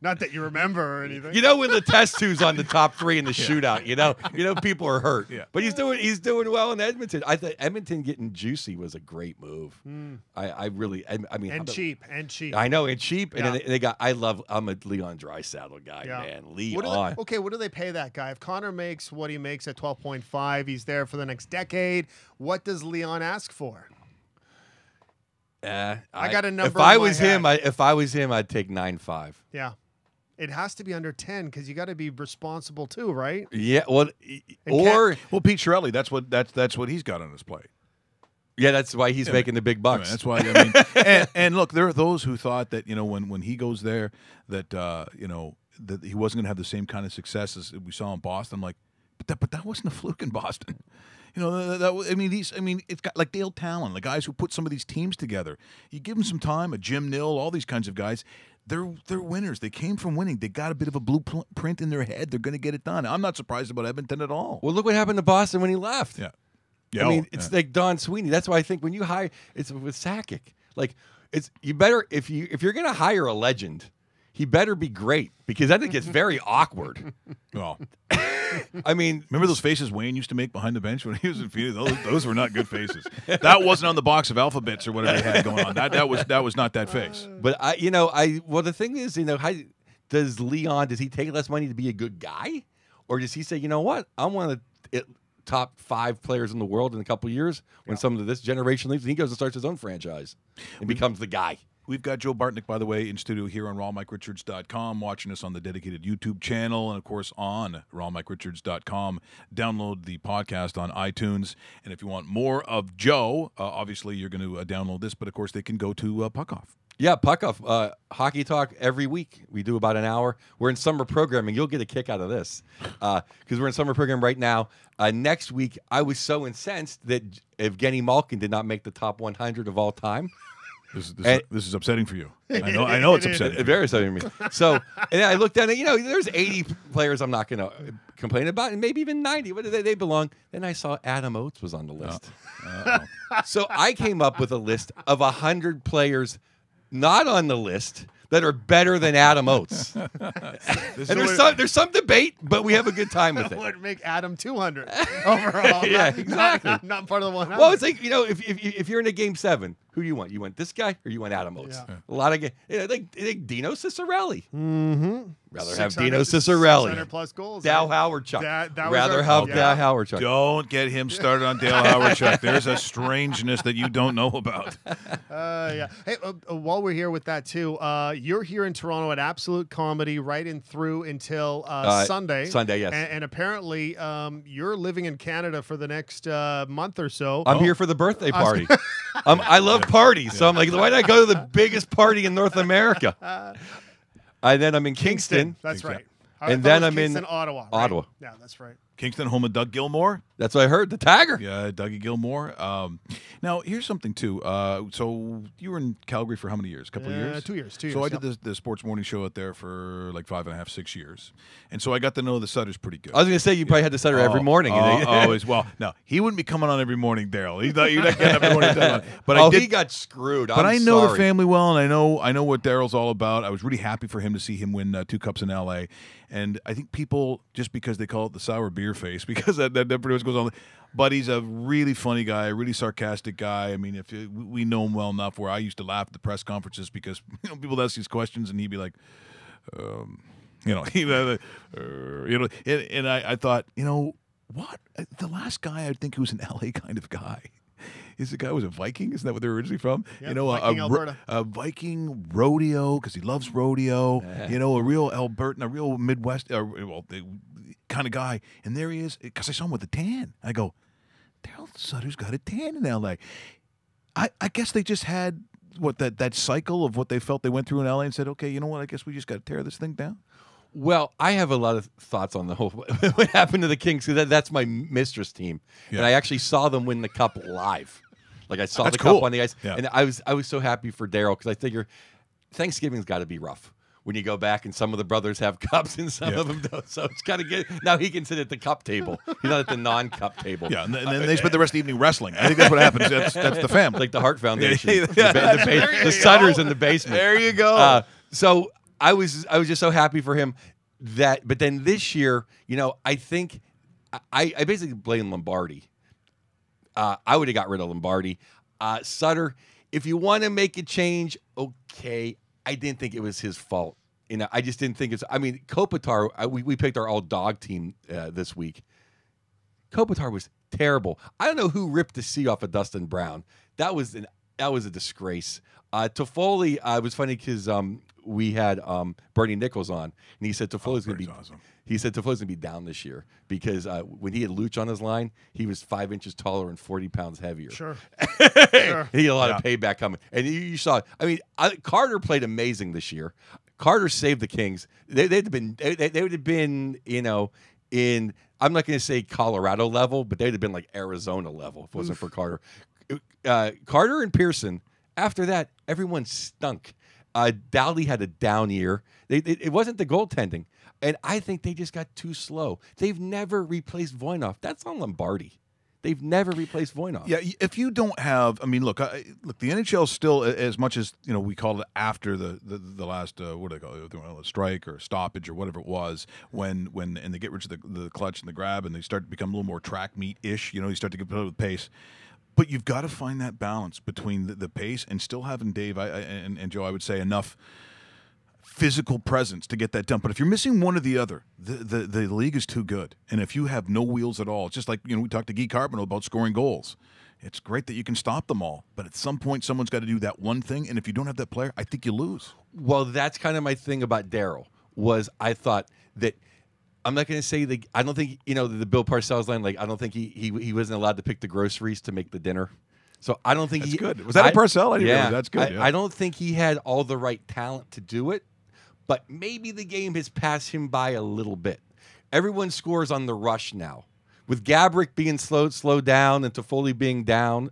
Not that you remember or anything. You know when Letestu's on the top 3 in the shootout, you know people are hurt. Yeah. But he's doing well in Edmonton. I thought Edmonton getting Juicy was a great move. I mean, how and about- cheap. I know, and cheap. Yeah. And then they got. I'm a Leon Draisaitl guy, Yeah. man. What Leon. do they pay that guy? If Connor makes what he makes at 12.5, he's there for the next decade. What does Leon ask for? I got a number If I in my was him, head. if I was him, I'd take 9.5. Yeah. It has to be under 10 because you got to be responsible too, right? Yeah. Well, And or Well, Pete Chiarelli, that's what he's got on his plate. yeah, that's why he's making the big I mean, bucks. that's why. I mean, and look, there are those who thought that when he goes there that that he wasn't going to have the same kind of success as we saw in Boston. I'm like, but that wasn't a fluke in Boston. It's got like Dale Talon, the guys who put some of these teams together. You give them some time, a Jim Nill, all these kinds of guys. They're winners. They came from winning. They got a bit of a blueprint in their head. They're going to get it done. I'm not surprised about Edmonton at all. Well, look what happened to Boston when he left. Yeah. I mean, it's like Don Sweeney. That's why I think when you hire, it's with Sakic. Like, you better if you're going to hire a legend, he better be great because then it gets very awkward. well. I mean, Remember those faces Wayne used to make behind the bench when he was in Phoenix? Those were not good faces. That wasn't on the box of alphabets or whatever he had going on. That was not that face. but well, the thing is, how does Leon? Does he take less money to be a good guy, or does he say, you know what, I'm one of the top 5 players in the world in a couple of years when some of this generation leaves, and he goes and starts his own franchise and becomes the guy. We've got Joe Bartnick, by the way, in studio here on RawMikeRichards.com, watching us on the dedicated YouTube channel, and, of course, on RawMikeRichards.com. Download the podcast on iTunes. And if you want more of Joe, obviously you're going to download this, but, of course, they can go to Puck Off. Yeah, Puck Off. Hockey talk every week. We do about an hour. We're in summer programming. You'll get a kick out of this because we're in summer program right now. Next week, I was so incensed that Evgeny Malkin did not make the top 100 of all time. This is upsetting for you. I know it's upsetting. It's very upsetting to me. So, and then I looked down and, there's 80 players I'm not going to complain about, and maybe even 90. What do they belong? Then I saw Adam Oates was on the list. So I came up with a list of 100 players not on the list that are better than Adam Oates. And there's some debate, but we have a good time with it. Would make Adam 200 overall. Yeah, exactly. Not part of the 100. Well, it's like, if you're in a game 7, who do you want? You want this guy or you want Adam Oates? Yeah. A lot of like Dino Ciccarelli. Mm-hmm. Rather have Dino Ciccarelli. 600+ goals. Dal Howardchuk. That was Rather our- have Dal Howardchuk. Don't get him started on Dale Howardchuk. There's a strangeness that you don't know about. Yeah. Hey, while we're here with that too, you're here in Toronto at Absolute Comedy right in through until Sunday. Sunday, yes. And apparently, you're living in Canada for the next month or so. I'm here for the birthday party. I love parties, so I'm like, why not go to the biggest party in North America? And then I'm in Kingston. That's right. And then I'm in Ottawa. Right? Ottawa. Yeah, that's right. Kingston, home of Doug Gilmore. That's what I heard. The Tiger. Yeah, Dougie Gilmore. Now, here's something, too. So you were in Calgary for how many years? A couple of years? 2 years. 2 years. So I did the sports morning show out there for like 5.5, 6 years. And so I got to know the Sutters pretty good. I was going to say you probably had to Sutter every morning. Always. Well, no, he wouldn't be coming on every morning, Daryl. He's not getting every morning. But he got screwed. But I know the family well, and I know what Daryl's all about. I was really happy for him to see him win 2 cups in L.A. And I think people, just because they call it the sour beer face, because that pretty much goes on. But he's a really funny guy, a really sarcastic guy. I mean, we know him well enough where I used to laugh at the press conferences because people would ask these questions and he'd be like, and I thought, what? The last guy I think who was an LA kind of guy is the guy who was a Viking. Isn't that what they're originally from? Yep, Viking, Alberta. A Viking rodeo because he loves rodeo. A real Albertan, a real Midwest, kind of guy. And there he is because I saw him with a tan. I go, Daryl Sutter's got a tan in L.A. I guess they just had that cycle of what they felt they went through in L.A. and said, okay, you know what? I guess we just got to tear this thing down. Well, I have a lot of thoughts on the whole what happened to the Kings. That's my mistress team, and I actually saw them win the cup live. Like I saw the cup on the ice, and I was so happy for Daryl because I figure Thanksgiving's got to be rough when you go back and some of the brothers have cups and some of them don't. So it's kind of good. Now he can sit at the cup table. He's not at the non-cup table. Yeah, and then they spend the rest of the evening wrestling. I think that's what happens. That's the family. Like the Hart Foundation, the Sutters in the basement. There you go. So I was just so happy for him but then this year, I think I basically blame Lombardi. I would have got rid of Lombardi. Sutter, if you want to make a change, okay. I didn't think it was his fault. I just didn't think it's. I mean, Kopitar. We picked our all dog team this week. Kopitar was terrible. I don't know who ripped the C off of Dustin Brown. That was a disgrace. Toffoli was funny because we had Bernie Nichols on, and he said Toffoli's going to be. Awesome. He said Toffoli's going to be down this year because when he had Luch on his line, he was 5 inches taller and 40 pounds heavier. Sure. He had a lot of payback coming. And you saw, Carter played amazing this year. Carter saved the Kings. They would have been, in, I'm not going to say Colorado level, but they'd have been like Arizona level if it wasn't for Carter. Carter and Pearson, after that, everyone stunk. Dowdy had a down year. It wasn't the goaltending. And I think they just got too slow. They've never replaced Voynov. That's on Lombardi. They've never replaced Voynov. Yeah, if you don't have, look, the NHL still, as much as we called it after the last what do they call it, a strike or stoppage or whatever it was, when they get rid of the clutch and the grab and they start to become a little more track meet-ish. You start to get better with pace. But you've got to find that balance between the pace and still having Dave and Joe, I would say, enough physical presence to get that done. But if you're missing one or the other, the league is too good. And if you have no wheels at all, it's just like, we talked to Guy Carbonneau about scoring goals. It's great that you can stop them all, but at some point, someone's got to do that one thing. And if you don't have that player, I think you lose. Well, that's kind of my thing about Daryl. Was I thought that I'm not going to say that I don't think the Bill Parcells line. Like I don't think he wasn't allowed to pick the groceries to make the dinner. So I don't think that's good. Was that a Parcell? I didn't realize that's good. I don't think he had all the right talent to do it, but maybe the game has passed him by a little bit. Everyone scores on the rush now. With Gabrick being slowed down and Toffoli being down,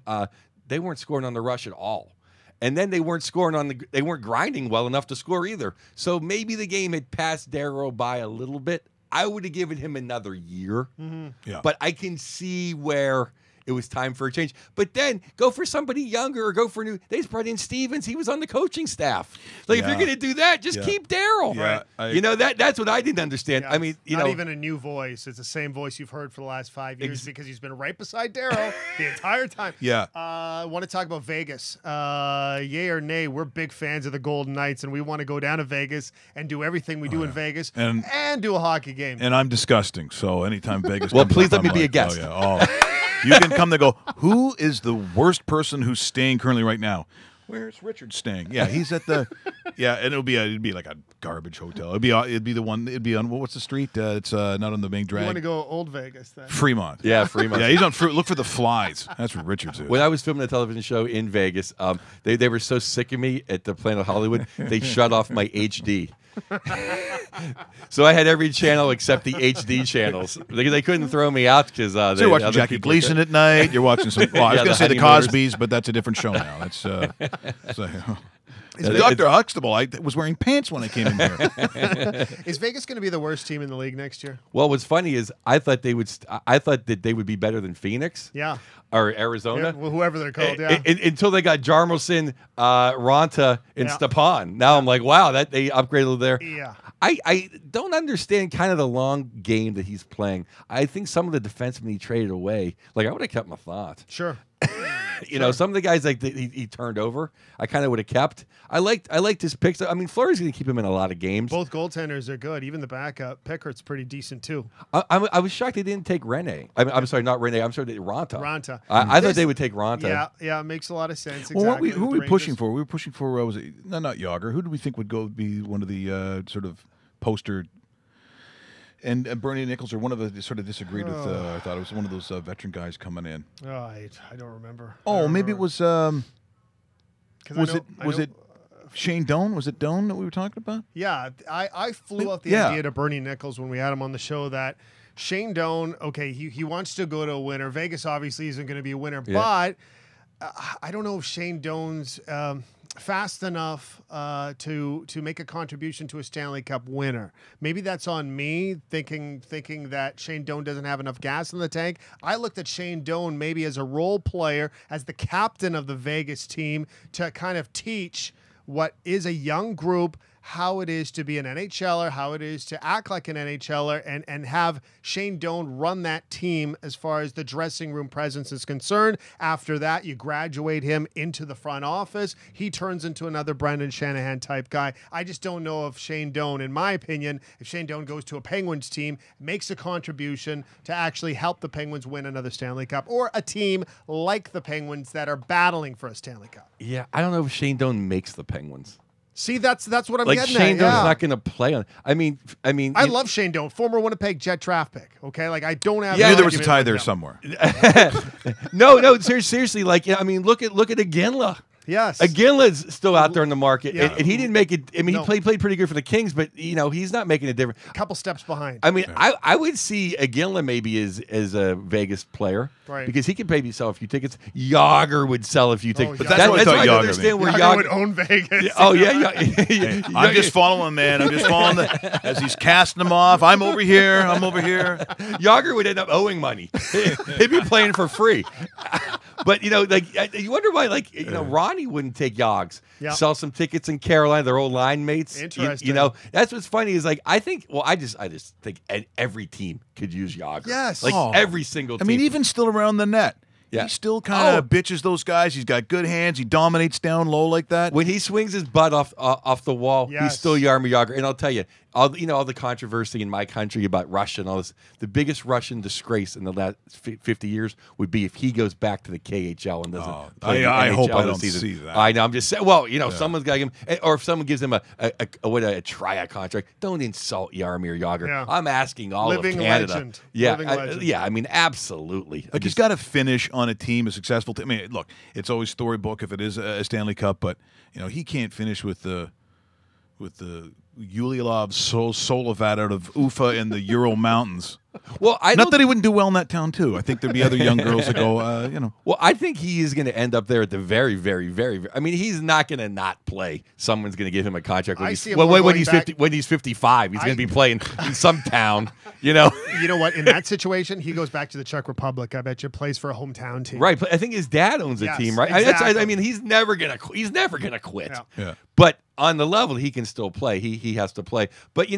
they weren't scoring on the rush at all. And then they weren't scoring they weren't grinding well enough to score either. So maybe the game had passed Darrow by a little bit. I would have given him another year. Yeah. But I can see where it was time for a change. But then go for somebody younger or go for new. They brought in Stevens. He was on the coaching staff. Like if you're going to do that, just keep Daryl. Yeah, that's what I didn't understand. Yeah, I mean, not even a new voice. It's the same voice you've heard for the last 5 years because he's been right beside Daryl the entire time. Yeah. I want to talk about Vegas. Yay or nay, we're big fans of the Golden Knights, and we want to go down to Vegas and do everything we do in Vegas and do a hockey game. And I'm disgusting, so anytime Vegas well, comes please up, let I'm me be a like, guest. Oh, yeah. You can come to go, who is the worst person who's staying currently right now? Where's Richard staying? Yeah, he's at the and it'd be like a garbage hotel. It'd be the one. It'd be on what's the street? It's not on the main drag. You want to go Old Vegas then? Fremont. Yeah, Fremont. Yeah, he's on. Look for the flies. That's what Richard's is. When I was filming a television show in Vegas, they were so sick of me at the Planet Hollywood, they shut off my HD. So I had every channel except the HD channels. They couldn't throw me out because so you're watching Jackie Gleason at night. You're watching some. Well, I was going to say the Cosbys, but that's a different show now. That's Dr. Huxtable. I was wearing pants when I came in here. Is Vegas going to be the worst team in the league next year? Well, what's funny is I thought that they would be better than Phoenix. Yeah. Or Arizona. Yeah, well, whoever they're called, yeah. Until they got Jarmelson, Ronta, and Stepan. Now I'm like, wow, that they upgraded there. Yeah. I don't understand kind of the long game that he's playing. I think some of the defensemen he traded away, like I would have kept my thought. Sure. You know, some of the guys like he turned over, I kind of would have kept. I liked his picks. I mean, Fleury's going to keep him in a lot of games. Both goaltenders are good. Even the backup, Pickett's pretty decent too. I was shocked they didn't take Rene. I'm sorry, not Rene. I'm sorry, Ronta. Ronta. I thought they would take Ronta. Yeah, it makes a lot of sense. Well, Exactly. who were we pushing for? We were pushing for was it not Yager? Who do we think would be one of the sort of poster? And Bernie Nichols are one of the sort of disagreed with. I thought it was one of those veteran guys coming in. Oh, I don't remember. Maybe it was. Was it Shane Doan? Was it Doan that we were talking about? Yeah, I flew out the idea to Bernie Nichols when we had him on the show that Shane Doan, okay, he wants to go to a winner. Vegas obviously isn't going to be a winner, but I don't know if Shane Doan's fast enough to make a contribution to a Stanley Cup winner. Maybe that's on me thinking that Shane Doan doesn't have enough gas in the tank. I looked at Shane Doan maybe as a role player, as the captain of the Vegas team, to kind of teach what is a young group how it is to be an NHLer, how it is to act like an NHLer, and have Shane Doan run that team as far as the dressing room presence is concerned. After that, you graduate him into the front office. He turns into another Brendan Shanahan type guy. I just don't know if Shane Doan, in my opinion, if Shane Doan goes to a Penguins team, makes a contribution to actually help the Penguins win another Stanley Cup, or a team like the Penguins that are battling for a Stanley Cup. Yeah, I don't know if Shane Doan makes the Penguins. See, that's what I'm like getting Shane at. Doan's not going to play on. I mean, I love Shane Doan, former Winnipeg Jet draft pick. Okay, like I don't have. Yeah, I knew there was a tie there somewhere. No, seriously. Like, I mean, look at Iginla. Yes, Iginla's still out there in the market, Yeah. and he didn't make it. I mean, No. he played pretty good for the Kings, but he's not making a difference. a couple steps behind. I mean, I would see Iginla maybe as a Vegas player, Right. because he could maybe sell a few tickets. Yager would sell a few tickets, But that's what I thought why I Yager don't understand where Yager would Yager. own Vegas. Oh yeah. Hey, I'm just following, man. I'm just following as he's casting them off. I'm over here. I'm over here. Yager would end up owing money. He'd be playing for free. But like you wonder why, like Ronnie wouldn't take Yogs, Yeah. sell some tickets in Carolina, their old line mates. Interesting. That's what's funny is like I just think every team could use Yager. Yes. like Oh. every single I team. mean, even still around the net. Yeah. he still kind of Oh. bitches those guys. He's got good hands. He dominates down low like that. When he swings his butt off the wall, he's Yes. still Jaromir Jagr. And I'll tell you, all the controversy in my country about Russia and all this. The biggest Russian disgrace in the last 50 years would be if he goes back to the KHL and doesn't play. I the hope NHL I this don't season. see that. I know. I'm just saying. Well, someone's got him, or if someone gives him a tryout contract, don't insult Jaromir Jagr. Yeah. I'm asking all Living of Canada. legend. Yeah, Living legend. yeah. I mean, absolutely. Like he's got to finish on a team, a successful team. I mean, look, it's always storybook if it is a Stanley Cup, but he can't finish with the Yulielov Solovat out of Ufa in the Ural Mountains. Well, Not that he wouldn't do well in that town too. I think there'd be other young girls that go, Well, I think he is going to end up there at the very, very, very. I mean, he's not going to not play. Someone's going to give him a contract when I he's see him when going he's back- 50. When he's 55, he's going to be playing in some town. You know what? In that situation, he goes back to the Czech Republic. I bet you plays for a hometown team. Right, but I think his dad owns a Yes, team, right? exactly. I mean, he's never gonna quit. Yeah. But on the level, he can still play. He has to play. But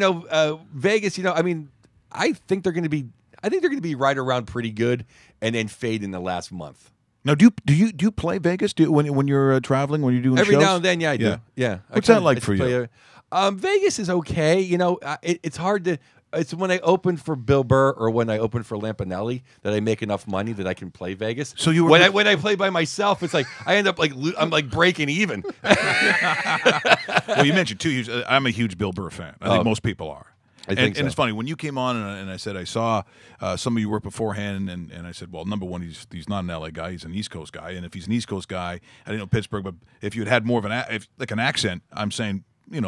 Vegas, I mean, I think they're going to be right around pretty good, and then fade in the last month. Now, do you play Vegas? When you're traveling, when you're doing Every shows? now and then, yeah, I do. Yeah. What's that like for you? Vegas is okay. It's hard to. It's when I open for Bill Burr or when I open for Lampanelli that I make enough money that I can play Vegas. So you were when I play by myself, it's like I end up I'm like breaking even. Well, you mentioned too. I'm a huge Bill Burr fan. I think most people are. I think so. And it's funny when you came on and I said I saw some of your work beforehand, and I said, well, number one, he's not an LA guy, he's an East Coast guy, and if he's an East Coast guy, I didn't know Pittsburgh, but if you had more of an accent, I'm saying,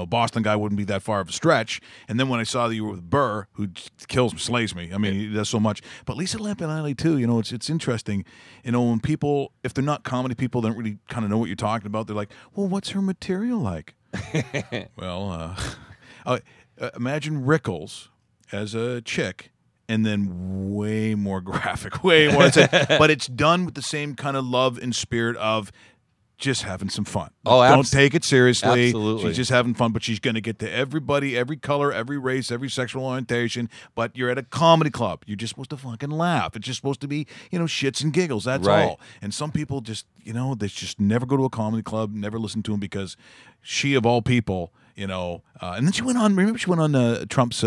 Boston guy wouldn't be that far of a stretch. And then when I saw that you were with Burr, who slays me. I mean, he does so much. But Lisa Lampanelli too. It's interesting. When people, if they're not comedy people, they don't really kind of know what you're talking about. They're like, well, what's her material like? Well, imagine Rickles as a chick, and then way more graphic, way more. But it's done with the same kind of love and spirit of just having some fun. Don't take it seriously. Absolutely. She's just having fun, but she's going to get to everybody, every color, every race, every sexual orientation. But you're at a comedy club. You're just supposed to fucking laugh. It's just supposed to be, shits and giggles. That's Right. all. And some people just, they just never go to a comedy club, never listen to him because she, of all people, and then she went on. Remember, she went on Trump's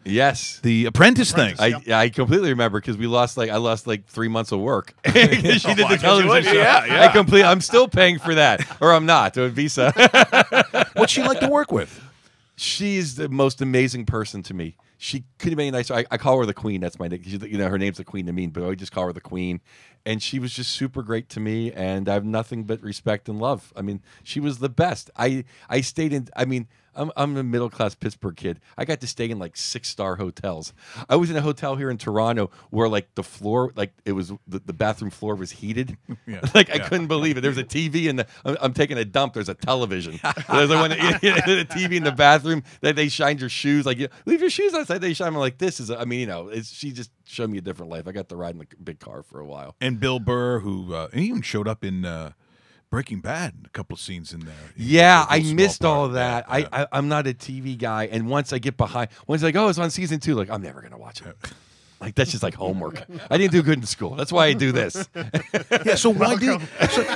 Yes. the Apprentice thing. I completely remember because I lost 3 months of work. She did the television show. Yeah. I'm still paying for that, or I'm not. With Visa. What's she like to work with? She's the most amazing person to me. She couldn't be any nicer. I call her the Queen. That's my name. Her name's the Queen to me, but I just call her the Queen. And she was just super great to me, and I have nothing but respect and love. I mean, she was the best. I stayed in. I mean, I'm a middle class Pittsburgh kid. I got to stay in 6-star hotels. I was in a hotel here in Toronto where the floor, it was the bathroom floor was heated. Yeah. I couldn't believe it. There's a TV in I'm taking a dump. There's a television. There's a TV in the bathroom that they shine your shoes. Leave your shoes outside. They shine. I'm like, this is. She just showed me a different life. I got to ride in the big car for a while. And Bill Burr, who he even showed up in Breaking Bad, a couple of scenes in there. Yeah, A I small missed part. all of that. Yeah. I'm not a TV guy, and once I get behind, it's on season 2. I'm never gonna watch it. That's just homework. I didn't do good in school. That's why I do this. Yeah. So why do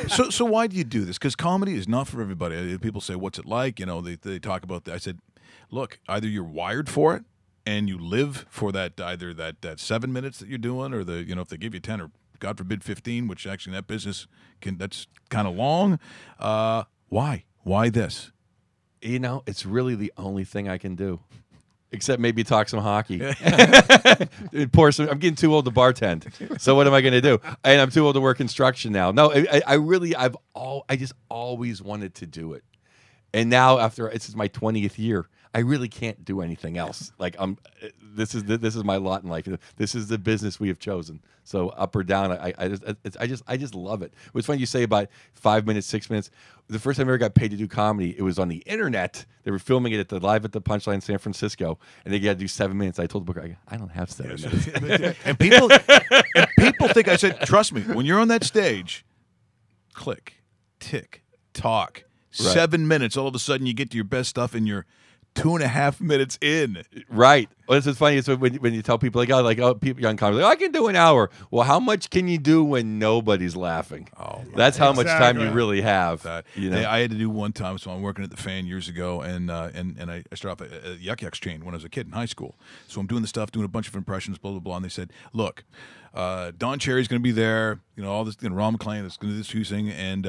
so why do you do this? Because comedy is not for everybody. People say, "What's it like?" They talk about that. I said, "Look, either you're wired for it and you live for that, either that 7 minutes that you're doing, or if they give you 10 or God forbid 15, which actually in that business that's kind of long. Why this? It's really the only thing I can do. Except maybe talk some hockey. I'm getting too old to bartend. So what am I going to do? And I'm too old to work construction now. No, I just always wanted to do it. And now this is my 20th year, I really can't do anything else. This is my lot in life. This is the business we have chosen. So up or down, I just love it. What's funny you say about 5 minutes, 6 minutes. The first time I ever got paid to do comedy, it was on the internet. They were filming it live at the Punchline in San Francisco, and they got to do 7 minutes. I told the booker, I don't have 7 minutes. And people think, I said, trust me, when you're on that stage, click, tick, talk. Right. 7 minutes, all of a sudden you get to your best stuff and you're 2.5 minutes in. Right. Well, this is funny. It's when you tell people people young comics, I can do an hour. Well, how much can you do when nobody's laughing? Oh, that's how much time you Exactly. really have. You know, I had to do one time. So I'm working at the Fan years ago, and I started off at Yuck Yucks chain when I was a kid in high school. So I'm doing the stuff, doing a bunch of impressions, blah blah blah. And they said, "Look, Don Cherry's going to be there. You know, all this. You know, Ron McClain is going to do this using." And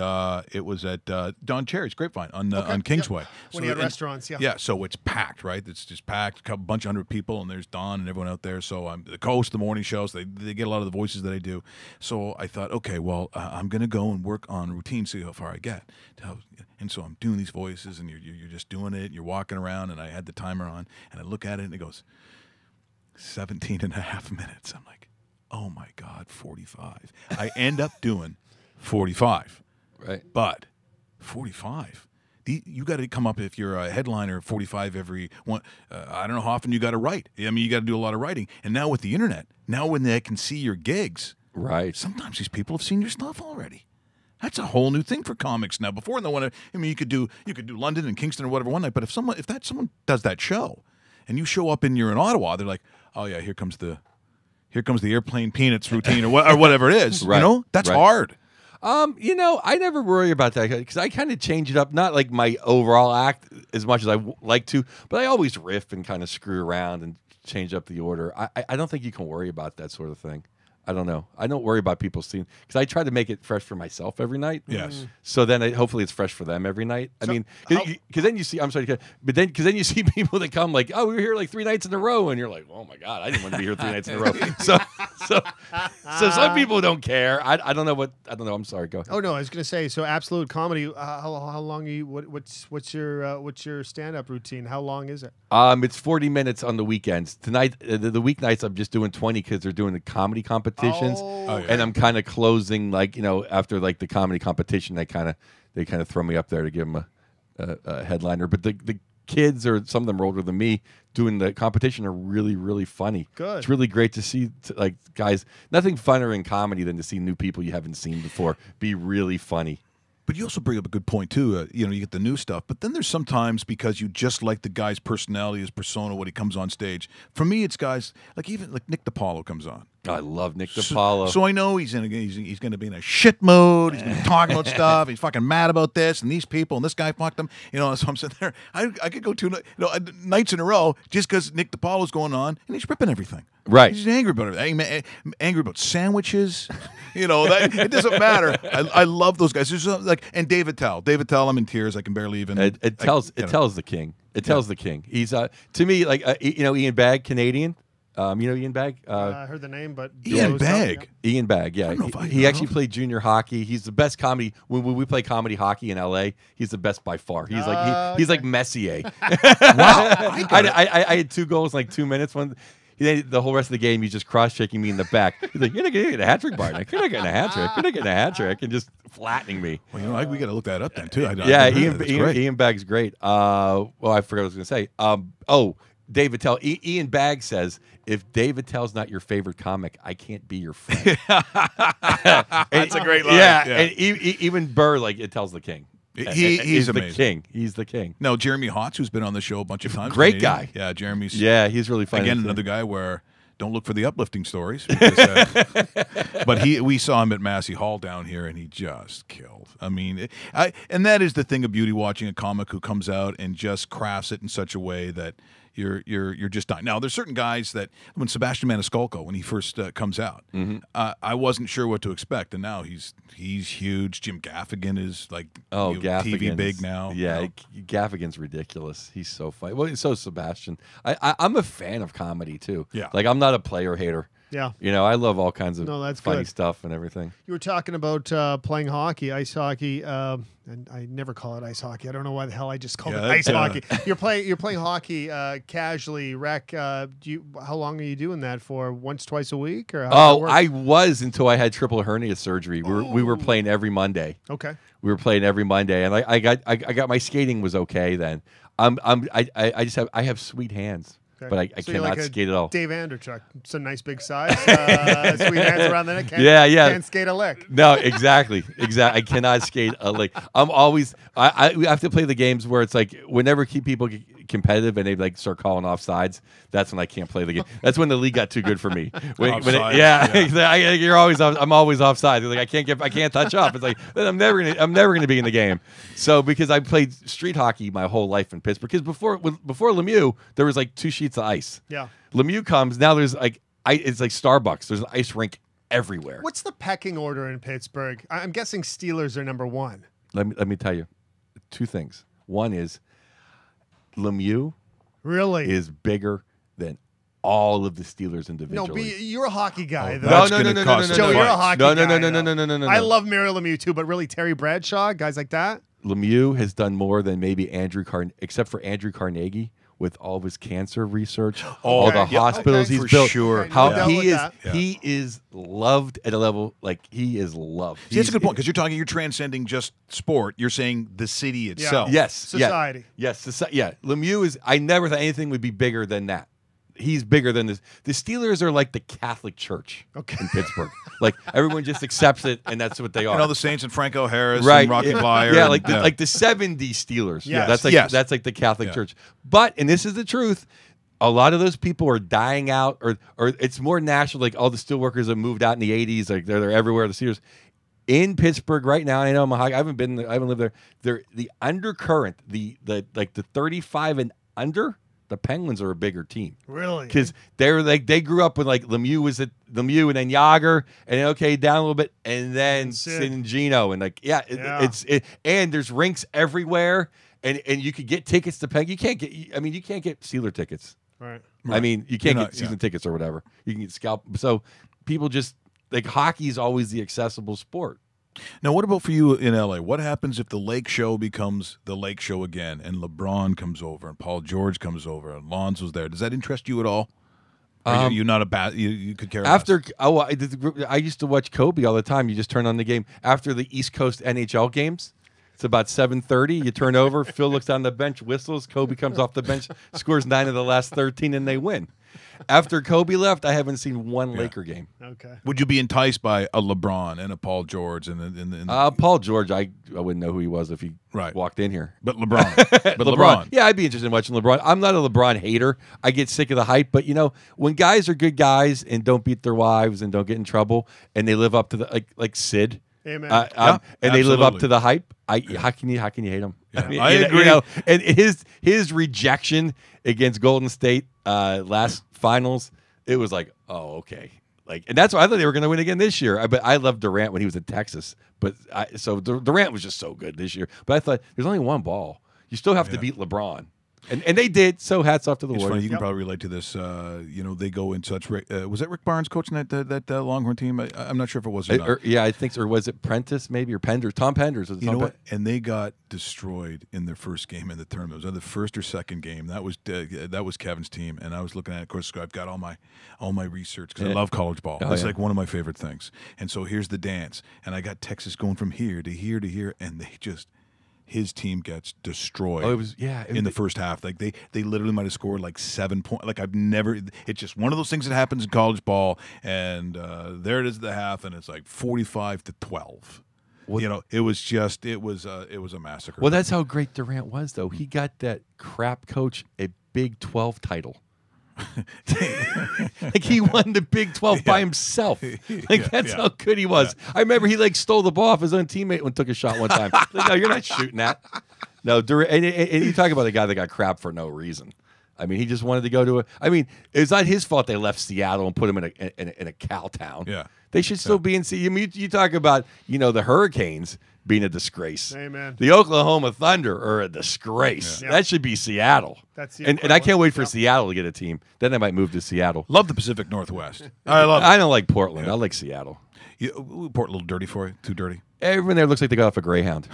it was at Don Cherry's Grapevine on Kingsway. When he had restaurants, Yeah, so it's packed, right? It's just packed, a bunch of 100 people, and there's Don and everyone out there. So I'm the co-host of the morning shows. They get a lot of the voices that I do. So I thought, okay, well, I'm going to go and work on routine, see how far I get. And so I'm doing these voices, and you're just doing it. You're walking around, and I had the timer on, and I look at it, and it goes 17 and a half minutes. I'm like, oh my God, 45. I end up doing 45. Right. But 45. You got to come up, if you're a headliner, 45 every one. I don't know how often you got to write. I mean, you got to do a lot of writing. And now with the internet, now when they can see your gigs, Right. sometimes these people have seen your stuff already. That's a whole new thing for comics now. Before, they want to. I mean, you could do London and Kingston or whatever one night. But if someone does that show, and you show up and you're in Ottawa, they're like, oh yeah, here comes the airplane peanuts routine or whatever it is. Right. You know, that's Right. hard. You know, I never worry about that because I kind of change it up. Not like my overall act as much as I like to, but I always riff and kind of screw around and change up the order. I don't think you can worry about that sort of thing. I don't know. I don't worry about people seeing because I try to make it fresh for myself every night. Yes. So then hopefully it's fresh for them every night. I mean, how- because then you see. I'm sorry, but then because then you see people that come like, oh, we were here like 3 nights in a row, and you're like, oh my God, I didn't want to be here 3 nights in a row. So some people don't care. I don't know what I don't know. I'm sorry. Go ahead. Oh no, I was gonna say. So Absolute Comedy. How long are you? What's your stand up routine? How long is it? It's 40 minutes on the weekends. Tonight, the weeknights, I'm just doing 20 because they're doing the comedy competitions, Oh, yeah. and I'm kind of closing after like the comedy competition, they kind of throw me up there to give them a headliner. But the kids, or some of them are older than me, doing the competition are really, really funny. Good. It's really great to see like guys. Nothing funner in comedy than to see new people you haven't seen before be really funny. But you also bring up a good point too. You get the new stuff, but then there's sometimes because you just like the guy's personality, his persona, when he comes on stage. For me, it's guys like Nick DiPaolo comes on. I love Nick DiPaolo. So I know he's going to be in a shit mood. He's going to be talking about stuff. He's fucking mad about this and these people and this guy fucked them. So I'm sitting there. I could go 2 nights in a row just because Nick DiPaolo's going on and he's ripping everything. Right. He's angry about everything. Angry about sandwiches. It doesn't matter. I love those guys. There's and David Tell. David Tell, I'm in tears. I can barely even. It tells the king. It tells the king. He's to me like Ian Bagg, Canadian. Ian Bagg. I heard the name, but Ian Bagg. Ian Bagg, yeah. don't know if I He know. actually played junior hockey. He's the best comedy. When we play comedy hockey in LA, he's the best by far. He's he's like Messier. Wow. I had 2 goals in like 2 minutes. The whole rest of the game, he's just cross-checking me in the back. He's like, you're not going to get a hat trick, Barnick. You're not getting a hat trick. You're not getting a hat trick. And just flattening me. Well, we got to look that up then, too. Ian Bagg's great. Well, I forgot what I was going to say. David Tell. Ian Bagg says, if David Tell's not your favorite comic, I can't be your friend. That's a great line. Yeah, Yeah. and even Burr, like, it tells the king. He's the amazing. king. He's the king. No, Jeremy Hotz, who's been on the show a bunch of times. Great Canadian. guy. Yeah, Jeremy's. Yeah, he's really funny. Again, another guy where don't look for the uplifting stories. Because, but we saw him at Massey Hall down here, and he just killed. I mean, and that is the thing of beauty, watching a comic who comes out and just crafts it in such a way that you're just dying. Now, there's certain guys that when Sebastian Maniscalco, when he first comes out, I wasn't sure what to expect, and now he's huge. Jim Gaffigan is like TV big now. Yeah, Gaffigan's ridiculous. He's so funny. Well, so is Sebastian. I'm a fan of comedy too. Yeah. Like I'm not a player hater. Yeah. I love all kinds of that's funny good. stuff and everything. You were talking about playing hockey, ice hockey, and I never call it ice hockey. I don't know why the hell I just called it ice hockey. You're playing hockey casually, rec. How long are you doing that for? Once, twice a week, or how does it work? I was until I had triple hernia surgery. We were playing every Monday. Okay. We were playing every Monday, and I got my skating was okay then. I have sweet hands. Okay. But I So you're cannot like a skate at all. Dave Anderchuk. It's a nice big size. Sweet hands around the neck. Can't skate a lick. No, exactly. I cannot skate a lick. I'm always. I have to play the games where it's like whenever people competitive and they like start calling offsides, that's when I can't play the game. That's when the league got too good for me. Offsides, You're always I'm always offside. Like I can't touch up. It's like I'm never gonna be in the game. So because I played street hockey my whole life in Pittsburgh, because before Lemieux there was like 2 sheets of ice. Yeah. Lemieux comes, now there's like it's like Starbucks. There's an ice rink everywhere. What's the pecking order in Pittsburgh? I'm guessing Steelers are number 1. Let me tell you 2 things. One is Lemieux Really? is bigger than all of the Steelers individually. No, you're a hockey guy, though. that's gonna cost Joe, a you're a fight. hockey No, guy. no. I love Mario Lemieux, too, but really Terry Bradshaw, guys like that? Lemieux has done more than maybe except for Andrew Carnegie, with all of his cancer research, all the yeah, hospitals okay. he's For built. sure. Okay, How no doubt with that. he is loved at a level like he is loved. See, that's a good point, because you're transcending just sport. You're saying the city itself. Yes, Society. Yeah, Lemieux is. I never thought anything would be bigger than that. He's bigger than this. The Steelers are like the Catholic Church in Pittsburgh. Like everyone just accepts it, and that's what they are. And all the Saints and Franco Harris Right, and Rocky Blyer. Yeah, and- like the 70s Steelers. Yes. That's like the Catholic Yeah. Church. But and this is the truth. A lot of those people are dying out, or it's more national. Like all the steelworkers have moved out in the 80s. Like they're everywhere. The Steelers in Pittsburgh right now. I know I haven't been there, I haven't lived there. They're the undercurrent, the 35 and under. The Penguins are a bigger team. Really? Because they grew up with like Lemieux and then Yager and then down a little bit and then Sid. Singino and like it's and there's rinks everywhere and you could get tickets to Penguins. You can't get Steeler tickets. Right. I mean you can't You're get not- season tickets or whatever. You can get scalp. So people just like hockey is always the accessible sport. Now, what about for you in LA? What happens if the Lake Show becomes the Lake Show again, and LeBron comes over, and Paul George comes over, and Lonzo's there? Does that interest you at all? Or you're not a you could care less? After I used to watch Kobe all the time. You just turn on the game after the East Coast NHL games. It's about 7:30. You turn over. Phil looks down the bench, whistles. Kobe comes off the bench, scores 9 of the last 13, and they win. After Kobe left, I haven't seen one Laker game. Okay. Would you be enticed by a LeBron and a Paul George and Paul George, I wouldn't know who he was if he Right. walked in here. but LeBron, but LeBron. Yeah, I'd be interested in watching LeBron. I'm not a LeBron hater. I get sick of the hype, but when guys are good guys and don't beat their wives and don't get in trouble and they live up to the like Sid, Amen. Yeah, and they live up absolutely. to the hype. How can you hate him? Yeah, I agree. And his rejection against Golden State last finals, it was like, oh, okay. Like, and that's why I thought they were going to win again this year. But I loved Durant when he was in Texas. But Durant was just so good this year. But I thought there's only one ball. You still have to beat LeBron. And they did. So hats off to the It's funny. Warriors. You can probably relate to this. They go in such. Was that Rick Barnes coaching that Longhorn team? I'm not sure if it was or not. Yeah, I think so. Or was it Prentice maybe or Penders? Tom Penders. Was it You Tom know what? And they got destroyed in their first game in the tournament. It was either the first or second game. That was Kevin's team, and I was looking at it. Of course, I've got all my research because I love college ball. Oh, It's yeah. like one of my favorite things. And so here's the dance, and I got Texas going from here to here to here, and his team gets destroyed. Oh, it was in the first half. Like they literally might have scored like 7 points. Like I've never. It's just one of those things that happens in college ball, and there it is at the half, and it's like 45-12. It was a massacre. Well, that's how great Durant was, though. He got that crap coach a Big 12 title. Like he won the Big 12 by himself. Like that's how good he was. I remember he stole the ball off his own teammate and took a shot one time. Like, no, you're not shooting that. No, Durant, and you talk about a guy that got crap for no reason. I mean, he just wanted to go to it's not his fault they left Seattle and put him in a cow town. Yeah. They should still be in Seattle. I mean, you talk about, the Hurricanes being a disgrace. Amen. The Oklahoma Thunder are a disgrace. Yeah. That should be Seattle. That's the and I can't wait for equivalent. Seattle to get a team. Then I might move to Seattle. Love the Pacific Northwest. I love it. I don't like Portland. I like Seattle. Port a little dirty for you. Too dirty. Everyone there looks like they got off a Greyhound.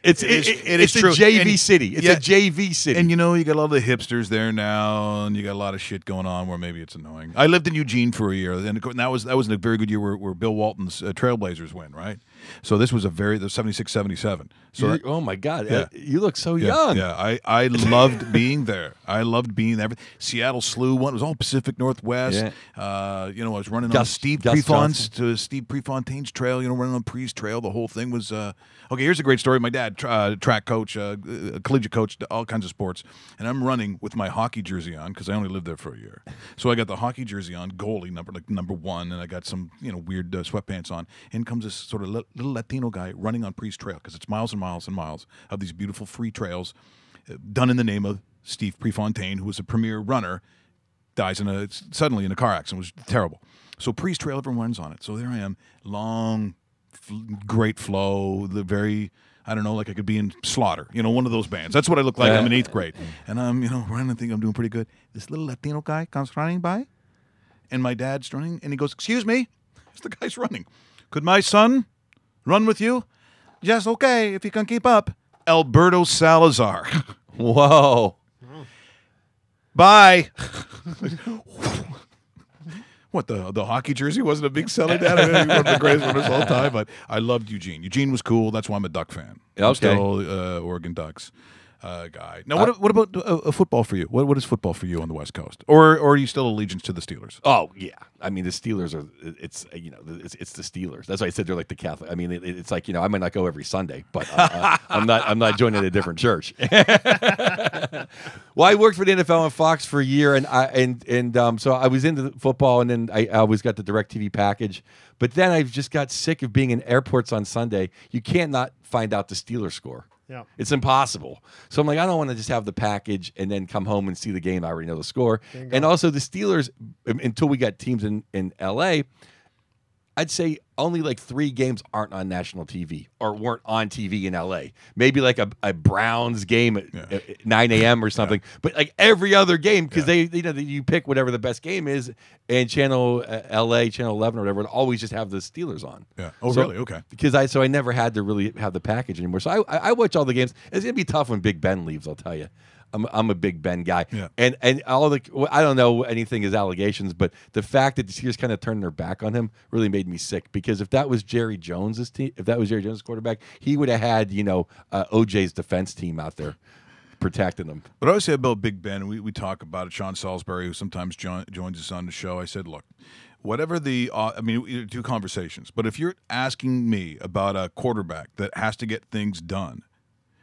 It's is a true. JV And- city. It's yeah. a JV city. And you got a lot of the hipsters there now, and you got a lot of shit going on where maybe it's annoying. I lived in Eugene for a year, and that was a very good year where Bill Walton's Trailblazers win, right? So this was the 76-77. So that, oh my God, Yeah. you look so yeah, young. yeah, I loved being there. I loved being there. Seattle SLU one. It was all Pacific Northwest. I was running on Gus Steve Prefontaine's trail. Running on Pre's trail. The whole thing was okay. Here's a great story. My dad, track coach, collegiate coach, all kinds of sports, and I'm running with my hockey jersey on because I only lived there for a year. So I got the hockey jersey on, goalie number 1, and I got some weird sweatpants on. In comes this sort of little Latino guy running on Pre's trail because it's miles and miles and miles of these beautiful free trails done in the name of Steve Prefontaine, who was a premier runner, dies suddenly in a car accident. It was terrible. So Pre's trail, everyone runs on it. So there I am, long, great flow, the very, I don't know, like I could be in Slaughter, one of those bands. That's what I look like. I'm in 8th grade. And I'm, running and think I'm doing pretty good. This little Latino guy comes running by, and my dad's running, and he goes, "Excuse me." It's the guy's running. "Could my son run with you?" "Yes, okay, if you can keep up." Alberto Salazar. Whoa. Bye. What, the hockey jersey wasn't a big seller, Dad? I mean, one of the greatest runners of all time, but I loved Eugene. Eugene was cool. That's why I'm a Duck fan. I'm Okay. still Oregon Ducks guy. Now, what about football for you? What is football for you on the West Coast? Or are you still allegiance to the Steelers? Oh yeah, I mean the Steelers are. It's it's the Steelers. That's why I said they're like the Catholic. I mean it's like I might not go every Sunday, but I'm not joining a different church. Well, I worked for the NFL on Fox for a year, and so I was into football, and then I always got the DirecTV package. But then I just got sick of being in airports on Sunday. You can't not find out the Steelers score. Yeah. It's impossible. So I'm like, I don't want to just have the package and then come home and see the game. I already know the score. And also the Steelers, until we got teams in LA, I'd say only like 3 games aren't on national TV or weren't on TV in LA. Maybe like a Browns game at 9 a.m. or something. But like every other game, because you pick whatever the best game is, and channel LA, channel 11 or whatever, would always just have the Steelers on. Yeah. Oh, really? Okay. Because I never had to really have the package anymore. So I watch all the games. It's gonna be tough when Big Ben leaves, I'll tell you. I'm a Big Ben guy, Yeah. and all the I don't know anything as allegations, but the fact that the Steelers kind of turned their back on him really made me sick. Because if that was Jerry Jones's team, if that was Jerry Jones' quarterback, he would have had OJ's defense team out there protecting them. But I always say about Big Ben, we talk about it. Sean Salisbury, who sometimes joins us on the show, I said, look, whatever we do conversations, but if you're asking me about a quarterback that has to get things done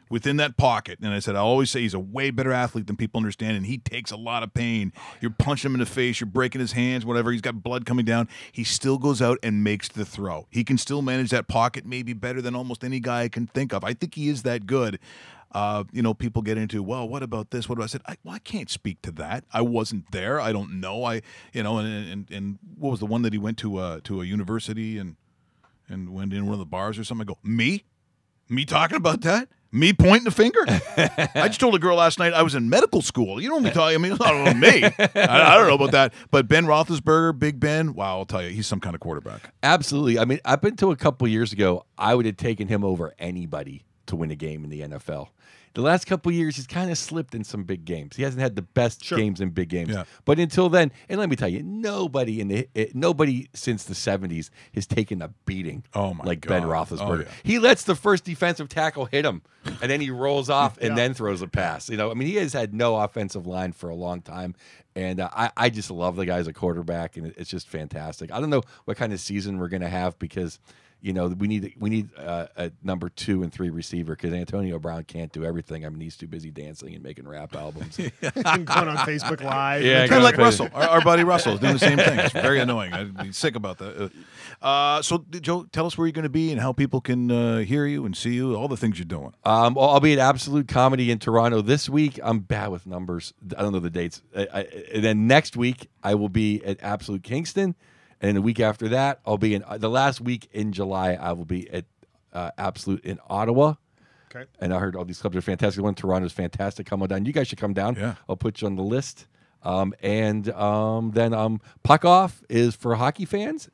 within that pocket, and I said, I always say he's a way better athlete than people understand, and he takes a lot of pain. You're punching him in the face, you're breaking his hands, whatever. He's got blood coming down. He still goes out and makes the throw. He can still manage that pocket maybe better than almost any guy I can think of. I think he is that good. People get into, well, what about this? What about I said? I can't speak to that. I wasn't there. I don't know. And what was the one that he went to a university and went in one of the bars or something? I go, me talking about that? Me pointing the finger? I just told a girl last night I was in medical school. You don't be talking. I mean, I don't know me. I don't know about that. But Ben Roethlisberger, Big Ben, wow, I'll tell you, he's some kind of quarterback. Absolutely. I mean, up until a couple years ago, I would have taken him over anybody to win a game in the NFL. The last couple of years, he's kind of slipped in some big games. He hasn't had the best games in big games. Yeah. But until then, and let me tell you, nobody since the 70s has taken a beating like Ben God. Roethlisberger. Oh, yeah. He lets the first defensive tackle hit him, and then he rolls off and then throws a pass. I mean, he has had no offensive line for a long time. And I just love the guy as a quarterback, and it's just fantastic. I don't know what kind of season we're going to have because – we need a number 2 and 3 receiver because Antonio Brown can't do everything. I mean, he's too busy dancing and making rap albums. And going on Facebook Live. Yeah, Kind of like Russell. Our buddy Russell is doing the same thing. It's very annoying. I'd be sick about that. So, Joe, tell us where you're going to be and how people can hear you and see you, all the things you're doing. I'll be at Absolute Comedy in Toronto this week. I'm bad with numbers. I don't know the dates. And then next week, I will be at Absolute Kingston. And the week after that, I'll be in the last week in July. I will be at Absolute in Ottawa. Okay. And I heard all these clubs are fantastic. The one in Toronto is fantastic. Come on down. You guys should come down. Yeah. I'll put you on the list. Then Puck Off is for hockey fans.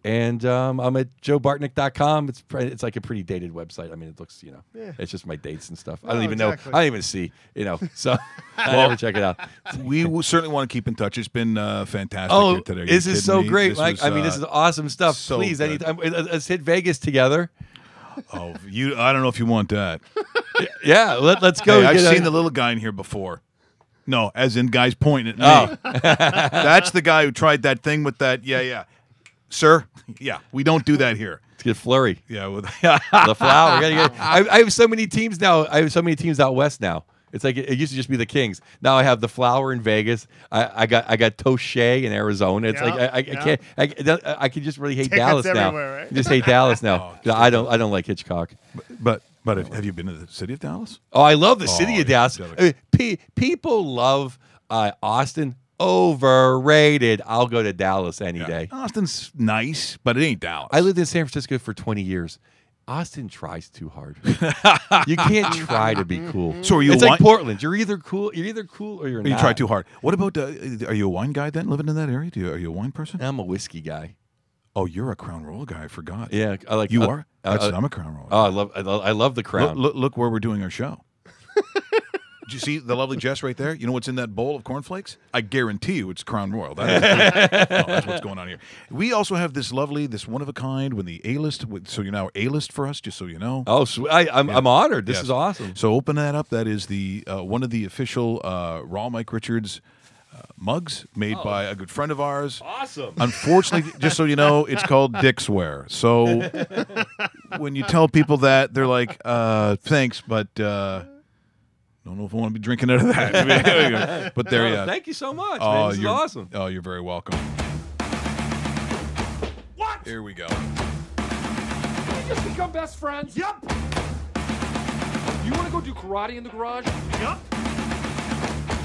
And I'm at joebartnick.com. It's like a pretty dated website. I mean, it looks, it's just my dates and stuff. I don't even know. I don't even see, so I never check it out. We will certainly want to keep in touch. It's been fantastic Oh, here today. this is so great, This Mike. was, this is awesome stuff. so Please, good. anytime. Let's hit Vegas together. Oh, I don't know if you want that. Yeah, let's go. Hey, I've Get a- seen the little guy in here before. No, as in guys pointing at me. Oh. That's the guy who tried that thing with that. Yeah. Sir, yeah, we don't do that here. Let's get flurry. Yeah, with The flower. I have so many teams now. I have so many teams out west now. It's like it used to just be the Kings. Now I have the Flower in Vegas. I got Touche in Arizona. It's like I can't. I can just really hate Tickets Dallas now. everywhere, right? Just hate Dallas now. I don't like Hitchcock. But have you been to the city of Dallas? Oh, I love the city of Dallas. yeah. People love Austin. Overrated. I'll go to Dallas any day. Austin's nice, but it ain't Dallas. I lived in San Francisco for 20 years. Austin tries too hard. You can't try to be cool. So are you It's a like wine- Portland. You're either cool or you're not. You try too hard. What about? Are you a wine guy then, living in that area? Are you a wine person? I'm a whiskey guy. Oh, you're a Crown Royal guy. I forgot. Yeah, I like You are. I'm a Crown Royal. Oh, I love the Crown. Look where we're doing our show. Did you see the lovely Jess right there? You know what's in that bowl of cornflakes? I guarantee you it's Crown Royal. That's what's going on here. We also have this one of a kind when the A-list. So you're now A-list for us, just so you know. Oh, sweet. I'm honored. This Yes. is awesome. So open that up. That is the one of the official Raw Mike Richards mugs made by a good friend of ours. Awesome. Unfortunately, just so you know, it's called Dickswear. So when you tell people that, they're like, thanks, but don't know if I want to be drinking out of that. But there you go. Thank you so much, man. This is awesome. Oh, you're very welcome. What? Here we go. We just become best friends? Yup. You want to go do karate in the garage? Yup.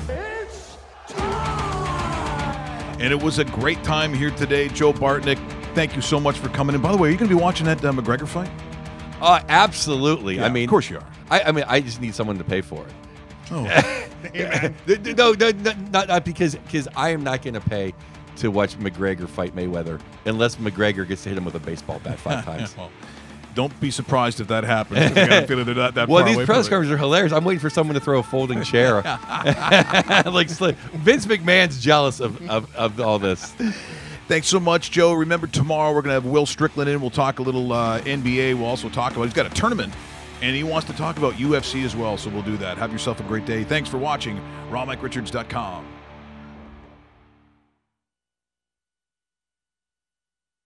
It's time! And it was a great time here today. Joe Bartnick, thank you so much for coming in. By the way, are you going to be watching that McGregor fight? Absolutely. Yeah, I mean, of course you are. I just need someone to pay for it. Oh, No, not because I am not going to pay to watch McGregor fight Mayweather unless McGregor gets to hit him with a baseball bat 5 times. well, don't be surprised if that happens. I got a feeling they're not that Well, far these away press from it. conferences are hilarious. I'm waiting for someone to throw a folding chair. like Vince McMahon's jealous of all this. Thanks so much, Joe. Remember, tomorrow we're going to have Will Strickland in. We'll talk a little NBA. We'll also talk about, he's got a tournament, and he wants to talk about UFC as well, so we'll do that. Have yourself a great day. Thanks for watching, rawmkerichards.com.